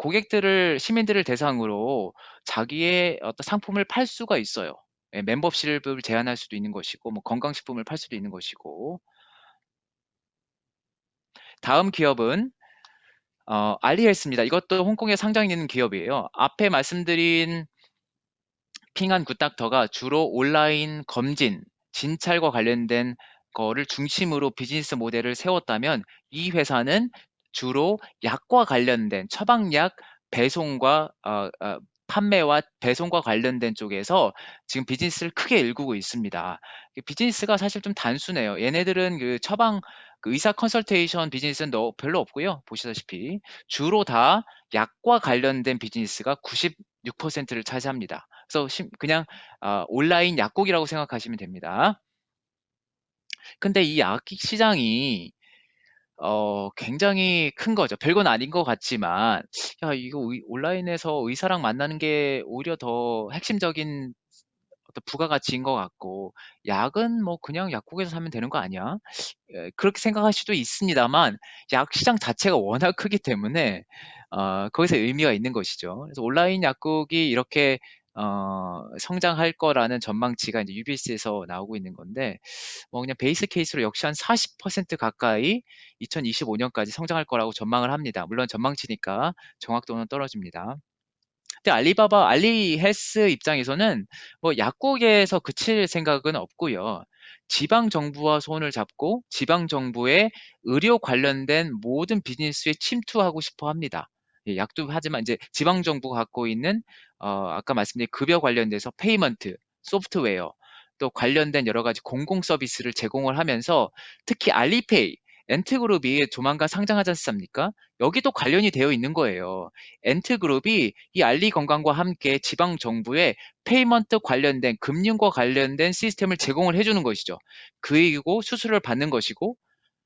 시민들을 대상으로 자기의 어떤 상품을 팔 수가 있어요. 예, 멤버십을 제한할 수도 있는 것이고 뭐 건강식품을 팔 수도 있는 것이고 다음 기업은 알리헬스입니다. 이것도 홍콩에 상장이 있는 기업이에요. 앞에 말씀드린 핑한 굿닥터가 주로 온라인 검진, 진찰과 관련된 거를 중심으로 비즈니스 모델을 세웠다면 이 회사는 주로 약과 관련된 처방약 배송과 판매와 배송과 관련된 쪽에서 지금 비즈니스를 크게 일구고 있습니다. 비즈니스가 사실 좀 단순해요. 얘네들은 그 처방 그 의사 컨설테이션 비즈니스는 별로 없고요. 보시다시피 주로 다 약과 관련된 비즈니스가 96%를 차지합니다. 그래서 그냥 온라인 약국이라고 생각하시면 됩니다. 근데 이 약 시장이 굉장히 큰 거죠. 별건 아닌 것 같지만, 야, 이거 온라인에서 의사랑 만나는 게 오히려 더 핵심적인 어떤 부가가치인 것 같고, 약은 뭐 그냥 약국에서 사면 되는 거 아니야? 그렇게 생각할 수도 있습니다만, 약 시장 자체가 워낙 크기 때문에, 거기서 의미가 있는 것이죠. 그래서 온라인 약국이 이렇게 성장할 거라는 전망치가 이제 UBS에서 나오고 있는 건데, 뭐 그냥 베이스 케이스로 역시 한 40% 가까이 2025년까지 성장할 거라고 전망을 합니다. 물론 전망치니까 정확도는 떨어집니다. 근데 알리헬스 입장에서는 뭐 약국에서 그칠 생각은 없고요. 지방 정부와 손을 잡고 지방 정부의 의료 관련된 모든 비즈니스에 침투하고 싶어 합니다. 예, 약도 하지만 이제 지방 정부가 갖고 있는 아까 말씀드린 급여 관련돼서 페이먼트, 소프트웨어, 또 관련된 여러 가지 공공 서비스를 제공을 하면서 특히 알리페이, 엔트그룹이 조만간 상장하지 않습니까? 여기도 관련이 되어 있는 거예요. 엔트그룹이 이 알리건강과 함께 지방 정부에 페이먼트 관련된 금융과 관련된 시스템을 제공을 해주는 것이죠. 그이고 수수료를 받는 것이고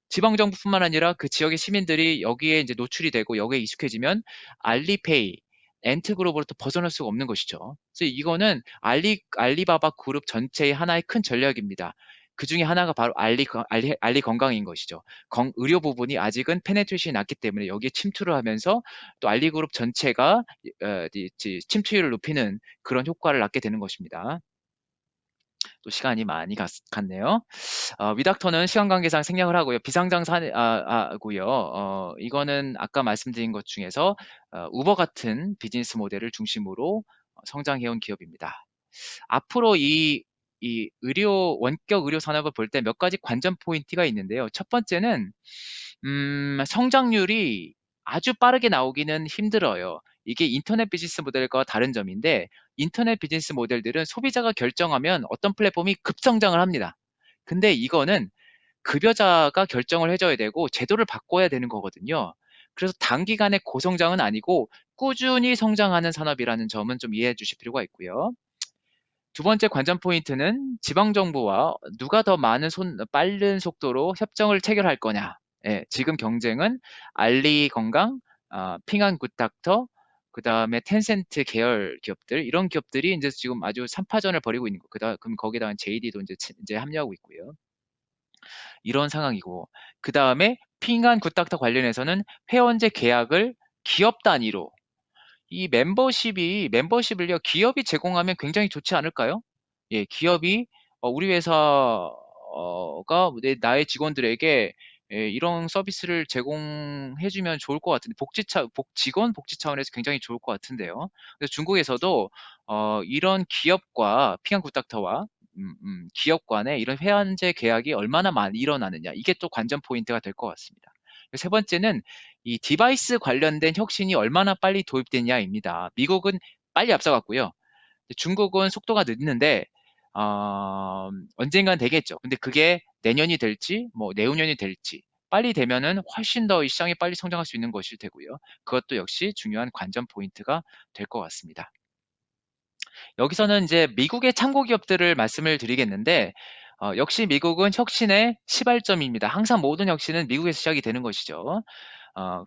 지방 정부뿐만 아니라 그 지역의 시민들이 여기에 이제 노출이 되고 여기에 익숙해지면 알리페이, 엔트그룹으로부터 벗어날 수가 없는 것이죠. 그래서 이거는 알리바바 그룹 전체의 하나의 큰 전략입니다. 그 중에 하나가 바로 알리 건강인 것이죠. 의료 부분이 아직은 페네트레이션이 낮기 때문에 여기에 침투를 하면서 또 알리그룹 전체가 침투율을 높이는 그런 효과를 낳게 되는 것입니다. 또 시간이 많이 갔네요. 위닥터는 시간 관계상 생략을 하고요. 비상장사하고요. 이거는 아까 말씀드린 것 중에서 우버 같은 비즈니스 모델을 중심으로 성장해온 기업입니다. 앞으로 이 원격 의료 산업을 볼 때 몇 가지 관전 포인트가 있는데요. 첫 번째는 성장률이 아주 빠르게 나오기는 힘들어요. 이게 인터넷 비즈니스 모델과 다른 점인데 인터넷 비즈니스 모델들은 소비자가 결정하면 어떤 플랫폼이 급성장을 합니다. 근데 이거는 급여자가 결정을 해줘야 되고 제도를 바꿔야 되는 거거든요. 그래서 단기간에 고성장은 아니고 꾸준히 성장하는 산업이라는 점은 좀 이해해 주실 필요가 있고요. 두 번째 관전 포인트는 지방정부와 누가 더 빠른 속도로 협정을 체결할 거냐. 예, 지금 경쟁은 알리건강, 핑한 굿닥터, 그 다음에 텐센트 계열 기업들, 이런 기업들이 이제 지금 아주 삼파전을 벌이고 있는 거. 그럼 거기다가 JD도 이제 합류하고 있고요. 이런 상황이고, 그 다음에 핑한 굿닥터 관련해서는 회원제 계약을 기업 단위로 멤버십을요, 기업이 제공하면 굉장히 좋지 않을까요? 예, 기업이 우리 회사가 나의 직원들에게 이런 서비스를 제공해주면 좋을 것 같은데, 직원 복지 차원에서 굉장히 좋을 것 같은데요. 그래서 중국에서도 이런 기업과 피안굿닥터와 기업 간의 이런 회원제 계약이 얼마나 많이 일어나느냐, 이게 또 관전 포인트가 될 것 같습니다. 세 번째는 이 디바이스 관련된 혁신이 얼마나 빨리 도입되냐입니다. 미국은 빨리 앞서갔고요. 중국은 속도가 늦는데 언젠간 되겠죠. 근데 그게 내년이 될지 뭐 내후년이 될지 빨리 되면은 훨씬 더 이 시장이 빨리 성장할 수 있는 것이 되고요. 그것도 역시 중요한 관전 포인트가 될 것 같습니다. 여기서는 이제 미국의 참고 기업들을 말씀을 드리겠는데 역시 미국은 혁신의 시발점입니다. 항상 모든 혁신은 미국에서 시작이 되는 것이죠.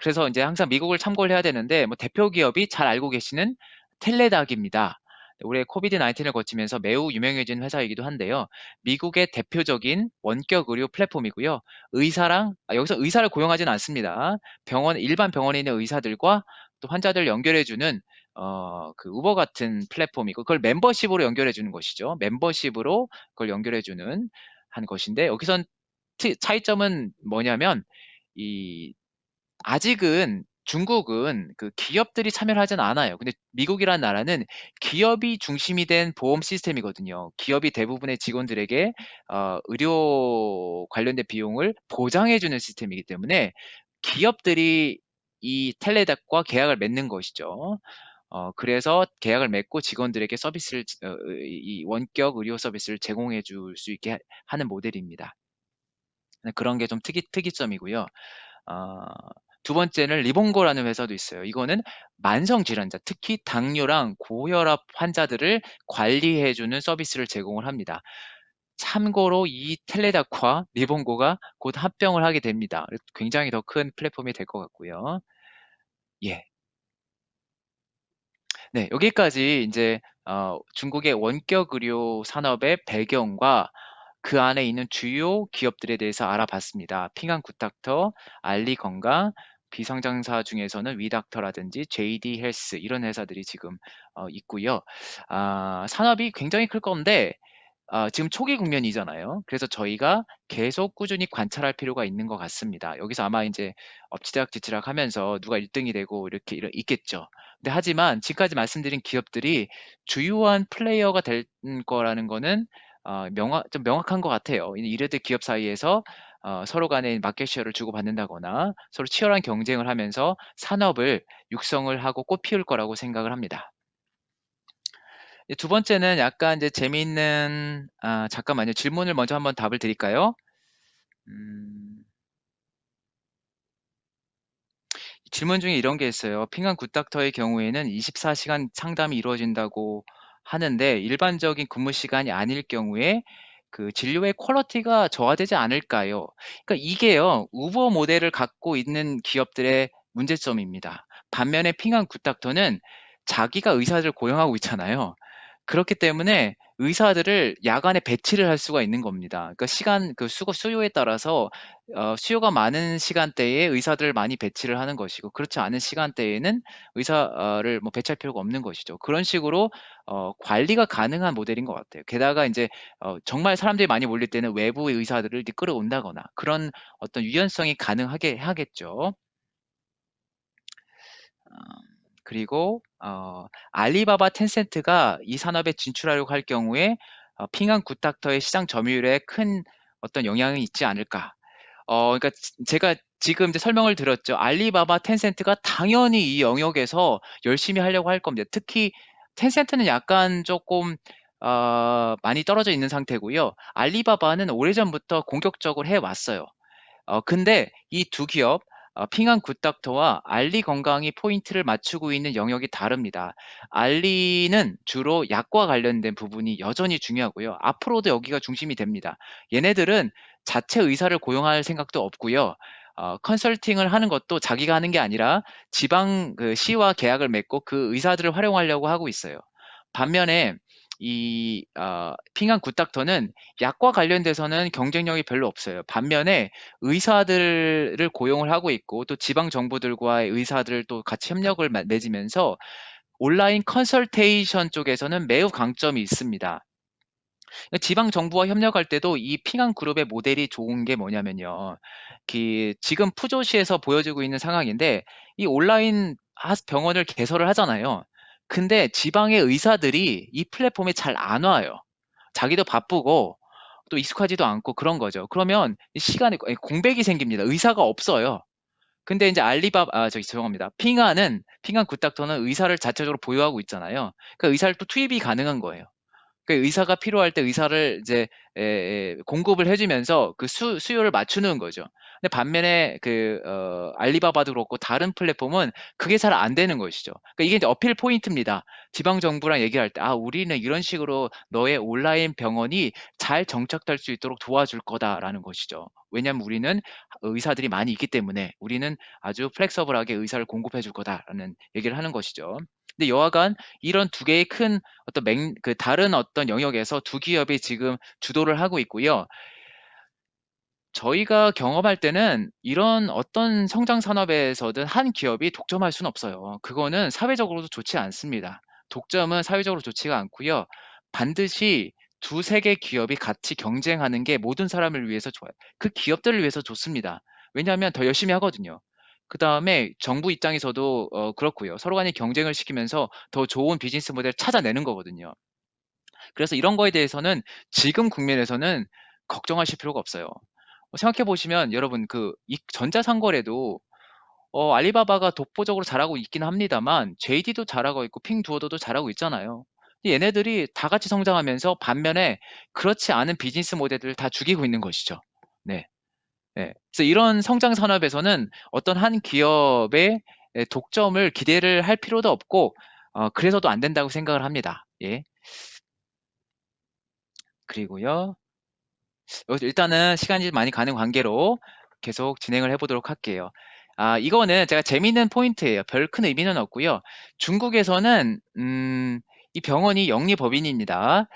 그래서 이제 항상 미국을 참고를 해야 되는데 뭐 대표 기업이 잘 알고 계시는 텔레닥입니다. 올해 코비드 19을 거치면서 매우 유명해진 회사이기도 한데요. 미국의 대표적인 원격 의료 플랫폼이고요. 여기서 의사를 고용하지는 않습니다. 일반 병원에 있는 의사들과 또 환자들 연결해주는 그 우버 같은 플랫폼이고 그걸 멤버십으로 연결해주는 것이죠. 멤버십으로 그걸 연결해주는 한 것인데 여기선 차이점은 뭐냐면 이 아직은 중국은 그 기업들이 참여를 하진 않아요. 근데 미국이라는 나라는 기업이 중심이 된 보험 시스템이거든요. 기업이 대부분의 직원들에게 의료 관련된 비용을 보장해주는 시스템이기 때문에 기업들이 이 텔레닥과 계약을 맺는 것이죠. 그래서 계약을 맺고 직원들에게 서비스를 이 원격 의료 서비스를 제공해 줄 수 있게 하는 모델입니다. 네, 그런 게 좀 특이점이고요. 어, 두 번째는 리본고라는 회사도 있어요. 이거는 만성 질환자, 특히 당뇨랑 고혈압 환자들을 관리해주는 서비스를 제공을 합니다. 참고로 이 텔레닥과 리본고가 곧 합병을 하게 됩니다. 굉장히 더 큰 플랫폼이 될 것 같고요. 예. 네, 여기까지 이제 중국의 원격 의료 산업의 배경과 그 안에 있는 주요 기업들에 대해서 알아봤습니다. 핑한 굿닥터, 알리건강, 비상장사 중에서는 위닥터라든지 JD 헬스 이런 회사들이 지금 있고요. 산업이 굉장히 클 건데 지금 초기 국면이잖아요. 그래서 저희가 계속 꾸준히 관찰할 필요가 있는 것 같습니다. 여기서 아마 이제 엎치락뒤치락 하면서 누가 1등이 되고 이렇게 있겠죠. 근데 하지만 지금까지 말씀드린 기업들이 주요한 플레이어가 될 거라는 거는 좀 명확한 것 같아요. 이래들 기업 사이에서 서로 간에 마켓쉐어를 주고받는다거나 서로 치열한 경쟁을 하면서 산업을 육성을 하고 꽃피울 거라고 생각을 합니다. 두 번째는 약간 이제 재미있는, 잠깐만요. 질문을 먼저 한번 답을 드릴까요? 음, 질문 중에 이런 게 있어요. 핑한 굿닥터의 경우에는 24시간 상담이 이루어진다고 하는데 일반적인 근무 시간이 아닐 경우에 그 진료의 퀄리티가 저하되지 않을까요? 그러니까 이게요, 우버 모델을 갖고 있는 기업들의 문제점입니다. 반면에 핑한 굿닥터는 자기가 의사들을 고용하고 있잖아요. 그렇기 때문에 의사들을 야간에 배치를 할 수가 있는 겁니다. 그러니까 수요에 따라서 수요가 많은 시간대에 의사들을 많이 배치를 하는 것이고 그렇지 않은 시간대에는 의사를 뭐 배치할 필요가 없는 것이죠. 그런 식으로 관리가 가능한 모델인 것 같아요. 게다가 이제 정말 사람들이 많이 몰릴 때는 외부의 의사들을 이렇게 끌어온다거나 그런 어떤 유연성이 가능하게 하겠죠. 어, 그리고 알리바바 텐센트가 이 산업에 진출하려고 할 경우에 핑한 굿닥터의 시장 점유율에 큰 어떤 영향이 있지 않을까. 그러니까 제가 지금 이제 설명을 드렸죠. 알리바바, 텐센트가 당연히 이 영역에서 열심히 하려고 할 겁니다. 특히 텐센트는 약간 조금 많이 떨어져 있는 상태고요. 알리바바는 오래전부터 공격적으로 해왔어요. 근데 이 두 기업, 핑한 굿닥터와 알리 건강이 포인트를 맞추고 있는 영역이 다릅니다. 알리는 주로 약과 관련된 부분이 여전히 중요하고요. 앞으로도 여기가 중심이 됩니다. 얘네들은 자체 의사를 고용할 생각도 없고요. 컨설팅을 하는 것도 자기가 하는 게 아니라 지방 그 시와 계약을 맺고 그 의사들을 활용하려고 하고 있어요. 반면에 이 핑한 굿닥터는 약과 관련돼서는 경쟁력이 별로 없어요. 반면에 의사들을 고용을 하고 있고 또 지방 정부들과의 의사들 또 같이 협력을 맺으면서 온라인 컨설테이션 쪽에서는 매우 강점이 있습니다. 지방 정부와 협력할 때도 이 핑한 그룹의 모델이 좋은 게 뭐냐면요. 지금 푸조시에서 보여지고 있는 상황인데 이 온라인 병원을 개설을 하잖아요. 근데 지방의 의사들이 이 플랫폼에 잘 안 와요. 자기도 바쁘고 또 익숙하지도 않고 그런 거죠. 그러면 시간에 공백이 생깁니다. 의사가 없어요. 근데 이제 죄송합니다. 핑한 굿닥터는 의사를 자체적으로 보유하고 있잖아요. 그 의사를 또 투입이 가능한 거예요. 그 의사가 필요할 때 의사를 이제 공급을 해주면서 그 수요를 맞추는 거죠. 근데 반면에 알리바바도 그렇고 다른 플랫폼은 그게 잘 안 되는 것이죠. 그러니까 이게 이제 어필 포인트입니다. 지방 정부랑 얘기할 때, 우리는 이런 식으로 너의 온라인 병원이 잘 정착될 수 있도록 도와줄 거다라는 것이죠. 왜냐하면 우리는 의사들이 많이 있기 때문에 우리는 아주 플렉서블하게 의사를 공급해 줄 거다라는 얘기를 하는 것이죠. 근데 여하간 이런 두 개의 큰 다른 어떤 영역에서 두 기업이 지금 주도를 하고 있고요. 저희가 경험할 때는 이런 어떤 성장 산업에서든 한 기업이 독점할 수는 없어요. 그거는 사회적으로도 좋지 않습니다. 독점은 사회적으로 좋지가 않고요. 반드시 두세 개 기업이 같이 경쟁하는 게 모든 사람을 위해서 좋아요. 그 기업들을 위해서 좋습니다. 왜냐하면 더 열심히 하거든요. 그 다음에 정부 입장에서도 그렇고요. 서로 간에 경쟁을 시키면서 더 좋은 비즈니스 모델을 찾아내는 거거든요. 그래서 이런 거에 대해서는 지금 국면에서는 걱정하실 필요가 없어요. 생각해 보시면 여러분 이 전자상거래도 알리바바가 독보적으로 잘하고 있긴 합니다만 JD도 잘하고 있고 핑두오더도 잘하고 있잖아요. 얘네들이 다 같이 성장하면서 반면에 그렇지 않은 비즈니스 모델들을 다 죽이고 있는 것이죠. 네. 네. 그래서 이런 성장 산업에서는 어떤 한 기업의 독점을 기대를 할 필요도 없고 그래서도 안 된다고 생각을 합니다. 예. 그리고요. 일단은 시간이 많이 가는 관계로 계속 진행을 해보도록 할게요. 이거는 제가 재미있는 포인트예요. 별 큰 의미는 없고요. 중국에서는 이 병원이 영리법인입니다.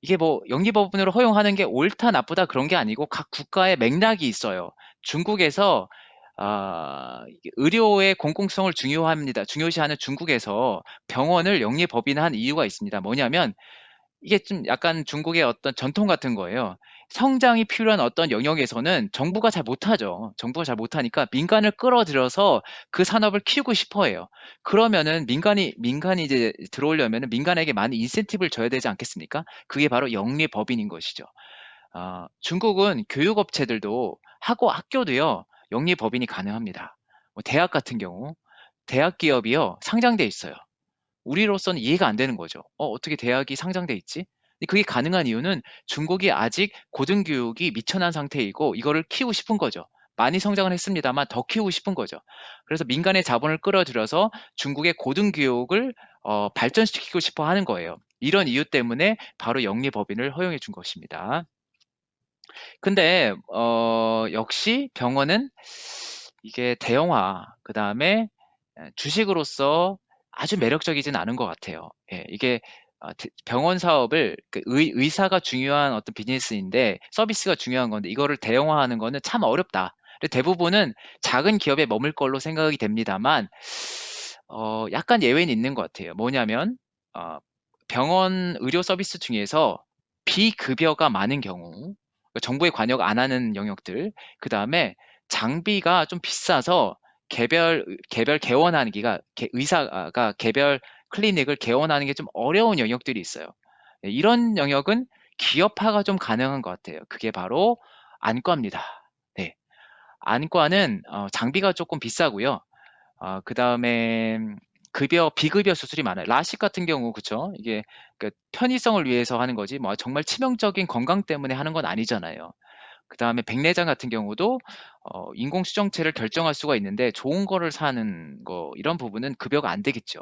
이게 뭐 영리법인으로 허용하는 게 옳다 나쁘다 그런 게 아니고 각 국가의 맥락이 있어요. 중국에서 이게 의료의 공공성을 중요시하는 중국에서 병원을 영리법인한 이유가 있습니다. 뭐냐면 이게 좀 약간 중국의 어떤 전통 같은 거예요. 성장이 필요한 어떤 영역에서는 정부가 잘 못하죠. 정부가 잘 못하니까 민간을 끌어들여서 그 산업을 키우고 싶어 해요. 그러면은 민간이 이제 들어오려면은 민간에게 많은 인센티브를 줘야 되지 않겠습니까? 그게 바로 영리법인인 것이죠. 중국은 교육업체들도 하고 학교도요, 영리법인이 가능합니다. 뭐 대학 같은 경우, 대학 기업이요, 상장돼 있어요. 우리로서는 이해가 안 되는 거죠. 어떻게 대학이 상장돼 있지? 근데 그게 가능한 이유는 중국이 아직 고등교육이 미천한 상태이고 이거를 키우고 싶은 거죠. 많이 성장을 했습니다만 더 키우고 싶은 거죠. 그래서 민간의 자본을 끌어들여서 중국의 고등교육을 발전시키고 싶어 하는 거예요. 이런 이유 때문에 바로 영리법인을 허용해 준 것입니다. 근데 역시 병원은 이게 대형화, 그다음에 주식으로서 아주 매력적이진 않은 것 같아요. 예, 이게 병원 사업을 의사가 중요한 어떤 비즈니스인데 서비스가 중요한 건데 이거를 대형화하는 거는 참 어렵다. 근데 대부분은 작은 기업에 머물 걸로 생각이 됩니다만 약간 예외는 있는 것 같아요. 뭐냐면 어, 병원 의료 서비스 중에서 비급여가 많은 경우, 그러니까 정부의 관여가 안 하는 영역들, 그 다음에 장비가 좀 비싸서 개별 개원하기가 의사가 개별 클리닉을 개원하는 게 좀 어려운 영역들이 있어요. 네, 이런 영역은 기업화가 좀 가능한 것 같아요. 그게 바로 안과입니다. 네, 안과는 장비가 조금 비싸고요. 그 다음에 비급여 수술이 많아요. 라식 같은 경우, 그쵸? 이게 그 편의성을 위해서 하는 거지, 뭐 정말 치명적인 건강 때문에 하는 건 아니잖아요. 그 다음에 백내장 같은 경우도 인공수정체를 결정할 수가 있는데 좋은 거를 사는 거, 이런 부분은 급여가 안 되겠죠.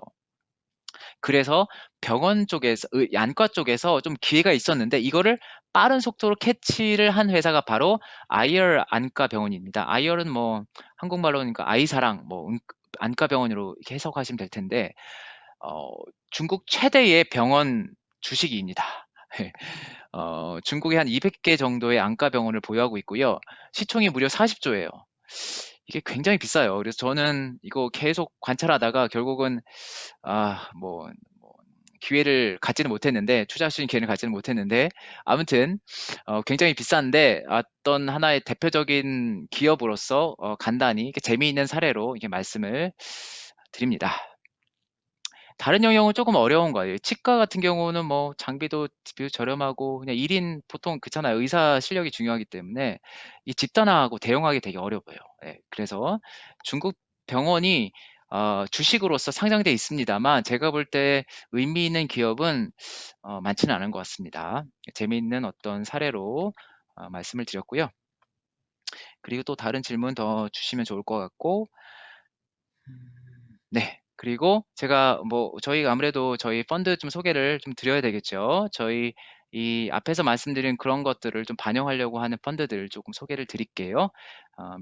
그래서 병원 쪽에서, 안과 쪽에서 좀 기회가 있었는데 이거를 빠른 속도로 캐치를 한 회사가 바로 아이얼 안과병원입니다. 아이얼은 뭐 한국말로니까 아이사랑, 뭐 안과병원으로 이렇게 해석하시면 될 텐데 어, 중국 최대의 병원 주식입니다. 중국에 한 200개 정도의 안과병원을 보유하고 있고요. 시총이 무려 40조예요. 이게 굉장히 비싸요. 그래서 저는 이거 계속 관찰하다가 결국은 뭐 기회를 갖지는 못했는데, 투자할 수 있는 기회를 갖지는 못했는데, 아무튼 굉장히 비싼데 어떤 하나의 대표적인 기업으로서 간단히 이렇게 재미있는 사례로 이렇게 말씀을 드립니다. 다른 영역은 조금 어려운 거예요. 치과 같은 경우는 뭐 장비도 비교 저렴하고 그냥 1인 보통 그렇잖아요. 의사 실력이 중요하기 때문에 이 집단화하고 대응하기 되게 어려워요. 예, 그래서 중국 병원이 주식으로서 상장돼 있습니다만 제가 볼 때 의미 있는 기업은 많지는 않은 것 같습니다. 재미있는 어떤 사례로 말씀을 드렸고요. 그리고 또 다른 질문 더 주시면 좋을 것 같고, 네. 그리고 제가 뭐 저희가 아무래도 저희 펀드 좀 소개를 좀 드려야 되겠죠. 저희 이 앞에서 말씀드린 그런 것들을 좀 반영하려고 하는 펀드들 조금 소개를 드릴게요.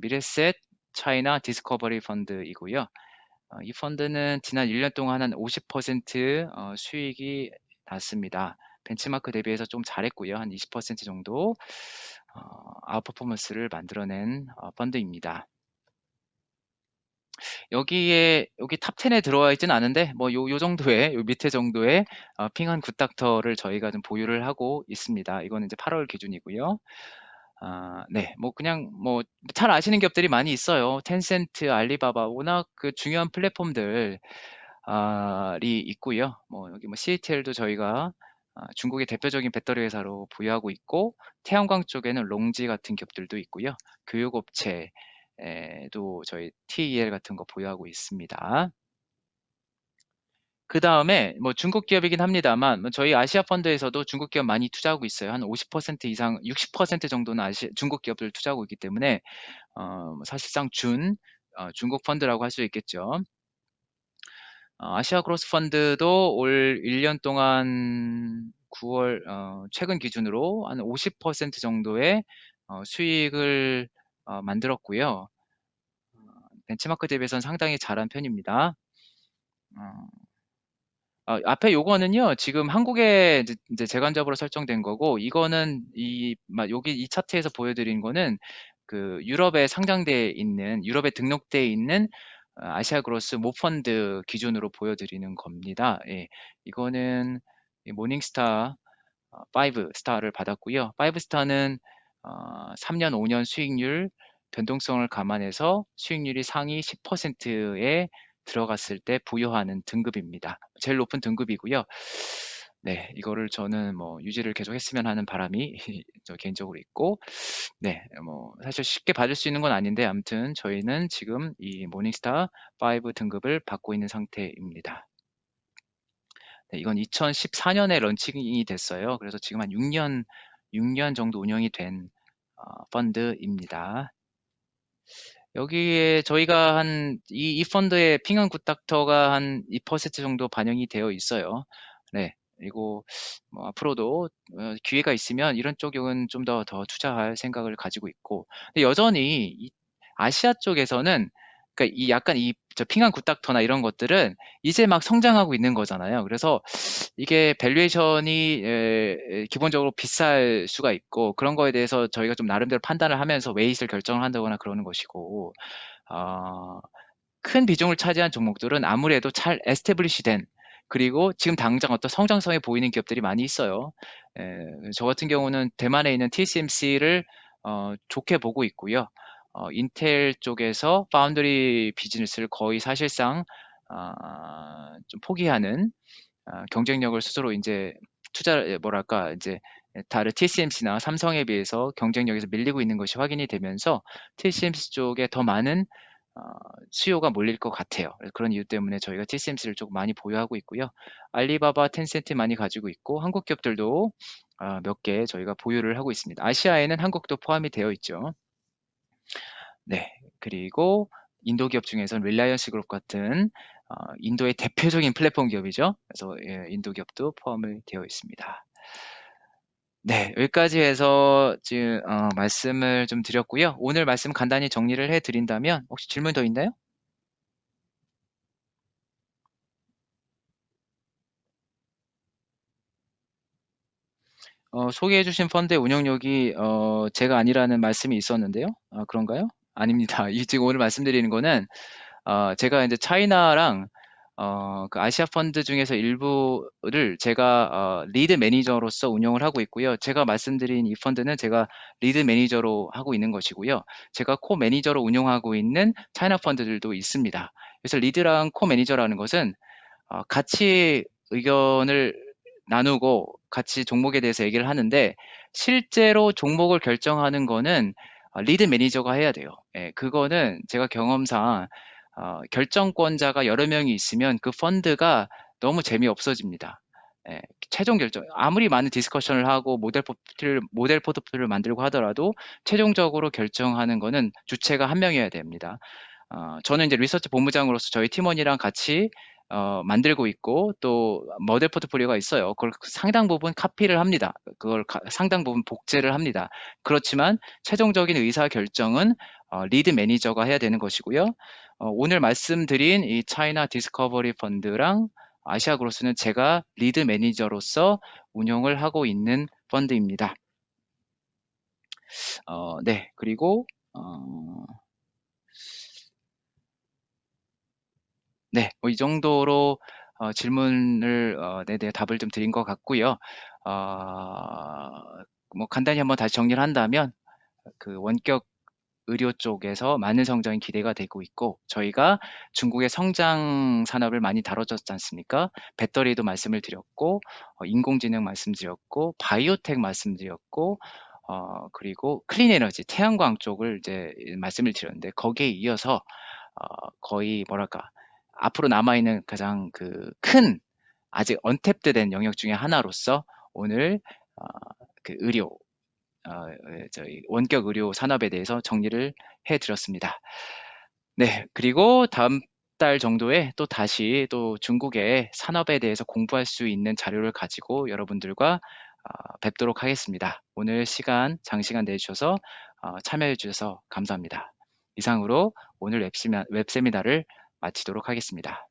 미래셋 차이나 디스커버리 펀드이고요. 이 펀드는 지난 1년 동안 한 50% 수익이 났습니다. 벤치마크 대비해서 좀 잘했고요. 한 20% 정도 아웃퍼포먼스를 만들어낸 펀드입니다. 여기 탑 10에 들어와 있진 않은데 뭐 요 정도의 요 밑에 정도의 핑한 굿닥터를 저희가 좀 보유를 하고 있습니다. 이거는 이제 8월 기준이고요. 네, 뭐 그냥 뭐 잘 아시는 기업들이 많이 있어요. 텐센트, 알리바바, 워낙 그 중요한 플랫폼들이 있고요. 뭐 여기 뭐 CATL도 저희가 중국의 대표적인 배터리 회사로 보유하고 있고, 태양광 쪽에는 롱지 같은 기업들도 있고요. 교육업체, 도 저희 TEL 같은 거 보유하고 있습니다. 그 다음에 뭐 중국 기업이긴 합니다만 뭐 저희 아시아 펀드에서도 중국 기업 많이 투자하고 있어요. 한 50% 이상, 60% 정도는 중국 기업들 투자하고 있기 때문에 뭐 사실상 중국 펀드라고 할 수 있겠죠. 아시아 크로스 펀드도 올 1년 동안 9월 최근 기준으로 한 50% 정도의 수익을 만들었고요. 벤치마크 대비해서는 상당히 잘한 편입니다. 어, 앞에 요거는요, 지금 한국에 이제 재간접으로 설정된 거고, 이거는 여기 이 차트에서 보여드린 거는 그 유럽에 상장돼 있는, 유럽에 등록돼 있는 아시아 그로스 모펀드 기준으로 보여드리는 겁니다. 예, 이거는 이 모닝스타 5스타를 받았고요. 5스타는 3년, 5년 수익률 변동성을 감안해서 수익률이 상위 10%에 들어갔을 때 부여하는 등급입니다. 제일 높은 등급이고요. 네, 이거를 저는 뭐 유지를 계속 했으면 하는 바람이 저 개인적으로 있고, 네, 뭐 사실 쉽게 받을 수 있는 건 아닌데, 아무튼 저희는 지금 이 모닝스타 5 등급을 받고 있는 상태입니다. 네, 이건 2014년에 런칭이 됐어요. 그래서 지금 한 6년 정도 운영이 된 펀드입니다. 여기에 저희가 이 펀드의 핑은 굿닥터가 한 2% 정도 반영이 되어 있어요. 네. 그리고 뭐 앞으로도 기회가 있으면 이런 쪽은 좀 더 투자할 생각을 가지고 있고, 근데 여전히 이 아시아 쪽에서는 그러니까 이 약간 저 핑한 굿닥터나 이런 것들은 이제 막 성장하고 있는 거잖아요. 그래서 이게 밸류에이션이 기본적으로 비쌀 수가 있고, 그런 거에 대해서 저희가 좀 나름대로 판단을 하면서 웨이트를 결정을 한다거나 그러는 것이고, 어, 큰 비중을 차지한 종목들은 아무래도 잘 에스태블리시 된, 그리고 지금 당장 어떤 성장성에 보이는 기업들이 많이 있어요. 저 같은 경우는 대만에 있는 TSMC를 좋게 보고 있고요. 인텔 쪽에서 파운드리 비즈니스를 거의 사실상 좀 포기하는, 경쟁력을 스스로 이제 뭐랄까 이제 다른 TSMC나 삼성에 비해서 경쟁력에서 밀리고 있는 것이 확인이 되면서 TSMC 쪽에 더 많은 어, 수요가 몰릴 것 같아요. 그런 이유 때문에 저희가 TSMC를 조금 많이 보유하고 있고요. 알리바바, 텐센트 많이 가지고 있고, 한국 기업들도 몇 개 저희가 보유를 하고 있습니다. 아시아에는 한국도 포함이 되어 있죠. 네, 그리고 인도 기업 중에서는 릴라이언스 그룹 같은 인도의 대표적인 플랫폼 기업이죠. 그래서 인도 기업도 포함을 되어 있습니다. 네, 여기까지 해서 지금 말씀을 좀 드렸고요. 오늘 말씀 간단히 정리를 해드린다면 혹시 질문 더 있나요? 소개해주신 펀드의 운영력이 제가 아니라는 말씀이 있었는데요. 그런가요? 아닙니다. 이 지금 오늘 말씀드리는 거는 제가 이제 차이나랑 그 아시아 펀드 중에서 일부를 제가 리드 매니저로서 운영을 하고 있고요. 제가 말씀드린 이 펀드는 제가 리드 매니저로 하고 있는 것이고요. 제가 코 매니저로 운영하고 있는 차이나 펀드들도 있습니다. 그래서 리드랑 코 매니저라는 것은 같이 의견을 나누고 같이 종목에 대해서 얘기를 하는데, 실제로 종목을 결정하는 거는 리드 매니저가 해야 돼요. 예, 그거는 제가 경험상 결정권자가 여러 명이 있으면 그 펀드가 너무 재미없어집니다. 예, 최종 결정, 아무리 많은 디스커션을 하고 모델 포트폴리오를 만들고 하더라도 최종적으로 결정하는 거는 주체가 한 명이어야 됩니다. 저는 이제 리서치 본부장으로서 저희 팀원이랑 같이 만들고 있고, 또 모델 포트폴리오가 있어요. 그걸 상당 부분 카피를 합니다. 그걸 상당 부분 복제를 합니다. 그렇지만 최종적인 의사 결정은 리드 매니저가 해야 되는 것이고요. 오늘 말씀드린 이 차이나 디스커버리 펀드랑 아시아 그로스는 제가 리드 매니저로서 운영을 하고 있는 펀드입니다. 네, 그리고 네, 뭐이 정도로 질문을 네, 답을 좀 드린 것 같고요. 뭐 간단히 한번 다시 정리를 한다면, 그 원격 의료 쪽에서 많은 성장이 기대가 되고 있고, 저희가 중국의 성장 산업을 많이 다뤄졌지 않습니까? 배터리도 말씀을 드렸고, 인공지능 말씀드렸고, 바이오텍 말씀드렸고, 그리고 클린 에너지, 태양광 쪽을 이제 말씀을 드렸는데, 거기에 이어서 거의 뭐랄까, 앞으로 남아있는 가장 큰 아직 언탭드 된 영역 중에 하나로서 오늘 어, 의료, 저희 원격 의료 산업에 대해서 정리를 해드렸습니다. 네, 그리고 다음 달 정도에 또 다시 또 중국의 산업에 대해서 공부할 수 있는 자료를 가지고 여러분들과 뵙도록 하겠습니다. 오늘 장시간 내주셔서 참여해 주셔서 감사합니다. 이상으로 오늘 웹세미나를 마치도록 하겠습니다.